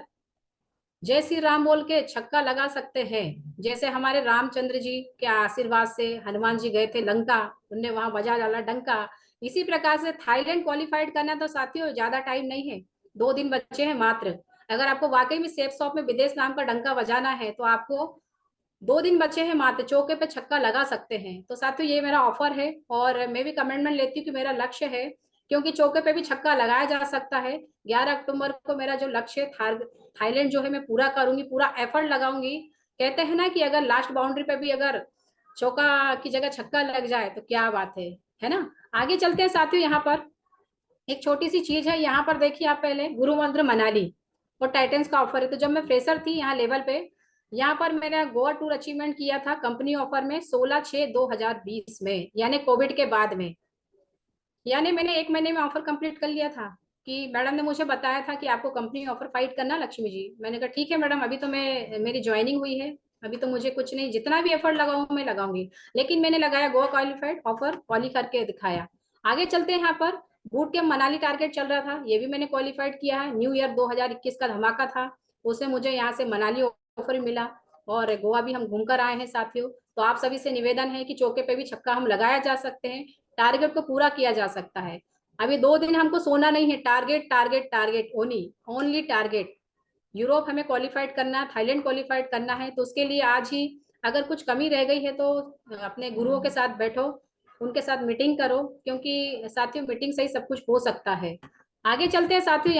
जय श्री राम बोल के छक्का लगा सकते हैं। जैसे हमारे रामचंद्र जी के आशीर्वाद से हनुमान जी गए थे लंका, उनने वहां बजा डाला डंका। इसी प्रकार से थाईलैंड क्वालिफाइड करना तो साथियों ज्यादा टाइम नहीं है, 2 दिन बचे हैं मात्र। अगर आपको वाकई में सेफ शॉप में विदेश नाम का डंका बजाना है तो आपको 2 दिन बचे हैं मात्र, चौके पे छक्का लगा सकते हैं। तो साथियों ये मेरा ऑफर है और मैं भी कमेंटमेंट लेती हूँ कि मेरा लक्ष्य है, क्योंकि चौके पे भी छक्का लगाया जा सकता है। 11 अक्टूबर को मेरा जो लक्ष्य है थाईलैंड जो है मैं पूरा करूंगी, पूरा एफर्ट लगाऊंगी। कहते हैं ना कि अगर लास्ट बाउंड्री पे भी अगर चौका की जगह छक्का लग जाए तो क्या बात है ना। आगे चलते हैं साथियों, यहाँ पर एक छोटी सी चीज है। यहाँ पर देखिए आप पहले गुरु मंत्र मनाली और टाइटन्स का ऑफर है। तो जब मैं फ्रेशर थी यहाँ लेवल पे, यहाँ पर मैंने गोवा टूर अचीवमेंट किया था कंपनी ऑफर में 16/6/2020 में, यानी कोविड के बाद में। यानी मैंने 1 महीने में ऑफर कंप्लीट कर लिया था कि मैडम ने मुझे बताया था कि आपको कंपनी ऑफर फाइट करना लक्ष्मी जी। मैंने कहा ठीक है मैडम, अभी तो मेरी ज्वाइनिंग हुई है, अभी तो मुझे कुछ नहीं, जितना भी एफर्ट लगाऊं मैं लगाऊंगी। लेकिन मैंने लगाया गोवा क्वालिफाइड ऑफर, क्वाली करके दिखाया। आगे चलते हैं, यहाँ पर बूट कैंप मनाली टारगेट चल रहा था, ये भी मैंने क्वालिफाइड किया है। न्यू ईयर 2021 का धमाका था, उसमें मुझे यहाँ से मनाली ऑफर मिला और गोवा भी हम घूम कर आए हैं साथियों। तो आप सभी से निवेदन है कि चौके पे भी छक्का हम लगाया जा सकते हैं, टारगेट को पूरा किया जा सकता है। अभी 2 दिन हमको सोना नहीं है, target target target only target. Europe हमें क्वालिफाइड करना है, थाईलैंड क्वालिफाइड करना है, तो उसके लिए आज ही अगर कुछ कमी रह गई है तो अपने गुरुओं के साथ बैठो, उनके साथ मीटिंग करो, क्योंकि साथियों मीटिंग से ही सब कुछ हो सकता है। आगे चलते हैं साथियों,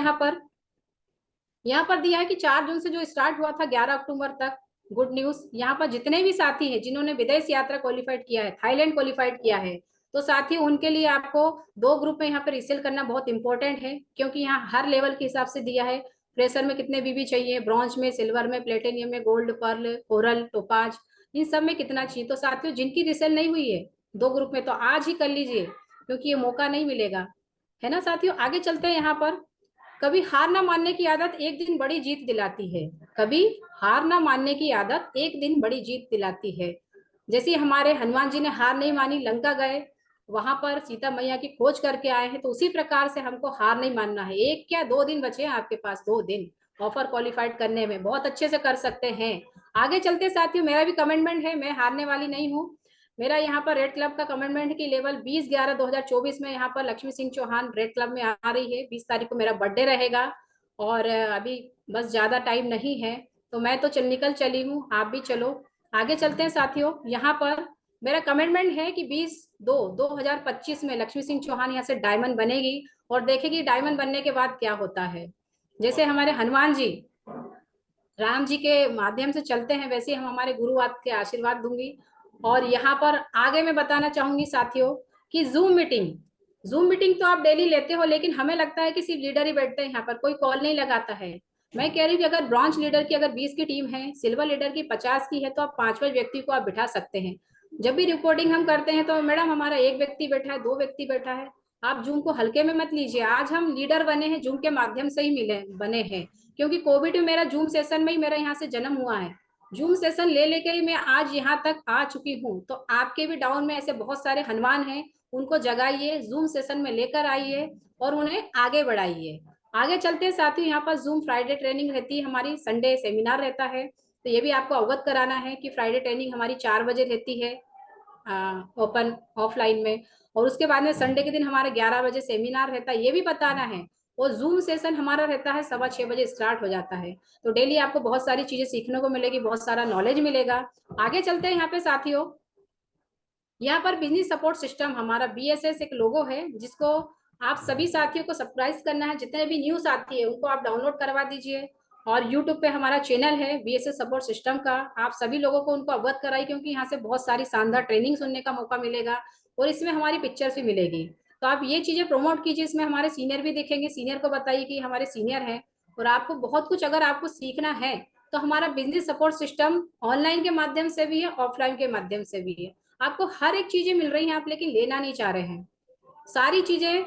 यहाँ पर दिया है कि 4 जून से जो स्टार्ट हुआ था 11 अक्टूबर तक, गुड न्यूज। यहाँ पर जितने भी साथी हैं जिन्होंने विदेश यात्रा क्वालिफाइड किया है, थाईलैंड क्वालिफाइड किया है, तो साथ ही उनके लिए आपको 2 ग्रुप में यहाँ पे रीसेल करना बहुत इंपॉर्टेंट है, क्योंकि यहाँ हर लेवल के हिसाब से दिया है। फ्रेशर में कितने बीबी चाहिए, ब्रॉन्ज में, सिल्वर में, प्लेटिनियम में, गोल्ड, पर्ल, कोरल, टोपाज, इन सब में कितना चाहिए। तो साथियों जिनकी रीसेल नहीं हुई है 2 ग्रुप में, तो आज ही कर लीजिए, क्योंकि ये मौका नहीं मिलेगा, है ना साथियों। आगे चलते हैं। यहाँ पर कभी हार ना मानने की आदत एक दिन बड़ी जीत दिलाती है। कभी हार ना मानने की आदत एक दिन बड़ी जीत दिलाती है। जैसे हमारे हनुमान जी ने हार नहीं मानी, लंका गए, वहां पर सीता मैया की खोज करके आए हैं, तो उसी प्रकार से हमको हार नहीं मानना है। 1 क्या 2 दिन बचे हैं आपके पास, 2 दिन ऑफर क्वालिफाइड करने में, बहुत अच्छे से कर सकते हैं। आगे चलते साथियों, मेरा भी कमिटमेंट है, मैं हारने वाली नहीं हूँ। मेरा यहाँ पर रेड क्लब का कमिटमेंट है कि लेवल 20/11/2024 में यहाँ पर लक्ष्मी सिंह चौहान रेड क्लब में आ रही है। 20 तारीख को मेरा बर्थडे रहेगा और अभी बस ज्यादा टाइम नहीं है, तो मैं तो निकल चली हूँ, आप भी चलो। आगे चलते हैं साथियों। यहाँ पर मेरा कमिटमेंट है कि 20/2/2025 में लक्ष्मी सिंह चौहान यहाँ से डायमंड बनेगी और देखेगी डायमंड बनने के बाद क्या होता है। जैसे हमारे हनुमान जी राम जी के माध्यम से चलते हैं, वैसे हम हमारे गुरुवाद के आशीर्वाद दूंगी। और यहाँ पर आगे मैं बताना चाहूंगी साथियों कि जूम मीटिंग तो आप डेली लेते हो, लेकिन हमें लगता है कि सिर्फ लीडर ही बैठते हैं यहाँ पर, कोई कॉल नहीं लगाता है। मैं कह रही हूँ कि अगर ब्रॉन्ज लीडर की अगर 20 की टीम है, सिल्वर लीडर की 50 की है, तो आप 5वें व्यक्ति को आप बिठा सकते हैं। जब भी रिपोर्टिंग हम करते हैं तो मैडम हमारा 1 व्यक्ति बैठा है, 2 व्यक्ति बैठा है, आप जूम को हल्के में मत लीजिए। आज हम लीडर बने हैं, जूम के माध्यम से ही मिले बने हैं, क्योंकि कोविड में मेरा जूम सेशन में ही मेरा यहाँ से जन्म हुआ है। जूम सेशन ले लेके ही मैं आज यहाँ तक आ चुकी हूँ। तो आपके भी डाउन में ऐसे बहुत सारे हनुमान हैं, उनको जगाइए, जूम सेशन में लेकर आइए और उन्हें आगे बढ़ाइए। आगे चलते हैं साथियों। यहाँ पर जूम फ्राइडे ट्रेनिंग रहती है हमारी, संडे सेमिनार रहता है, तो ये भी आपको अवगत कराना है कि फ्राइडे ट्रेनिंग हमारी 4 बजे रहती है ओपन ऑफलाइन में, और उसके बाद में संडे के दिन हमारा 11 बजे सेमिनार रहता है, ये भी बताना है। और जूम सेशन हमारा रहता है 6:15 बजे स्टार्ट हो जाता है। तो डेली आपको बहुत सारी चीजें सीखने को मिलेगी, बहुत सारा नॉलेज मिलेगा। आगे चलते हैं यहाँ पे साथियों। यहाँ पर बिजनेस सपोर्ट सिस्टम हमारा BSS एक लोगो है, जिसको आप सभी साथियों को सब्सक्राइब करना है। जितने भी न्यू साथी है उनको आप डाउनलोड करवा दीजिए। और YouTube पे हमारा चैनल है BSS सपोर्ट सिस्टम का, आप सभी लोगों को उनको अवगत कराइए, क्योंकि यहाँ से बहुत सारी शानदार ट्रेनिंग सुनने का मौका मिलेगा और इसमें हमारी पिक्चर्स भी मिलेगी। तो आप ये चीजें प्रमोट कीजिए, इसमें हमारे सीनियर भी दिखेंगे, सीनियर को बताइए कि हमारे सीनियर हैं। और आपको बहुत कुछ अगर आपको सीखना है तो हमारा बिजनेस सपोर्ट सिस्टम ऑनलाइन के माध्यम से भी है, ऑफलाइन के माध्यम से भी है। आपको हर एक चीजें मिल रही हैं, आप लेकिन लेना नहीं चाह रहे हैं। सारी चीजें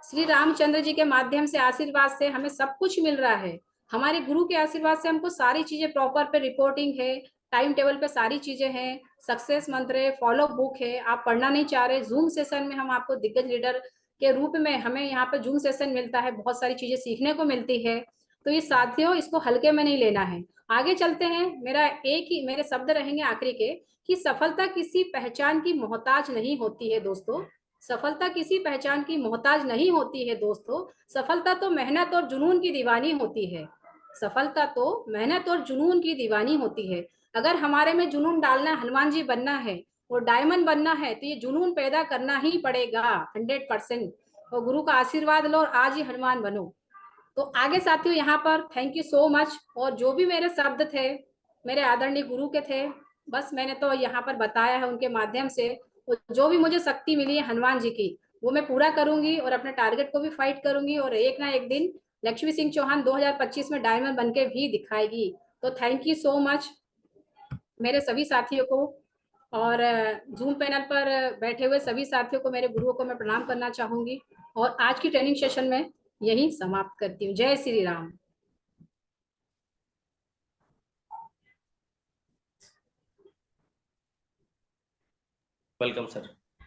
श्री रामचंद्र जी के माध्यम से, आशीर्वाद से हमें सब कुछ मिल रहा है। हमारे गुरु के आशीर्वाद से हमको सारी चीजें प्रॉपर पे रिपोर्टिंग है, टाइम टेबल पे सारी चीजें हैं, सक्सेस मंत्र है, फॉलो बुक है। आप पढ़ना नहीं चाह रहे, जूम सेशन में हम आपको दिग्गज लीडर के रूप में हमें यहाँ पे जूम सेशन मिलता है, बहुत सारी चीजें सीखने को मिलती है। तो ये साथियों इसको हल्के में नहीं लेना है। आगे चलते हैं। मेरा एक ही मेरे शब्द रहेंगे आखिरी के कि सफलता किसी पहचान की मोहताज नहीं होती है दोस्तों। सफलता किसी पहचान की मोहताज नहीं होती है दोस्तों। सफलता तो मेहनत और जुनून की दीवानी होती है। सफलता तो मेहनत और जुनून की दीवानी होती है। अगर हमारे में जुनून डालना, हनुमान जी बनना है और डायमंड बनना है, तो ये जुनून पैदा करना ही पड़ेगा 100%। और गुरु का आशीर्वाद लो और आज ही हनुमान बनो। तो आगे साथियों यहाँ पर थैंक यू सो मच। और जो भी मेरे शब्द थे मेरे आदरणीय गुरु के थे, बस मैंने तो यहाँ पर बताया है उनके माध्यम से। जो भी मुझे शक्ति मिली है हनुमान जी की, वो मैं पूरा करूंगी और अपने टारगेट को भी फाइट करूंगी, और एक ना एक दिन लक्ष्मी सिंह चौहान 2025 में डायमंड बनके भी दिखाएगी। तो थैंक यू सो मच मेरे सभी साथियों को, और जूम पैनल पर बैठे हुए सभी साथियों को, मेरे गुरुओं को मैं प्रणाम करना चाहूंगी। और आज की ट्रेनिंग सेशन में यही समाप्त करती हूँ। जय श्री राम। Welcome sir.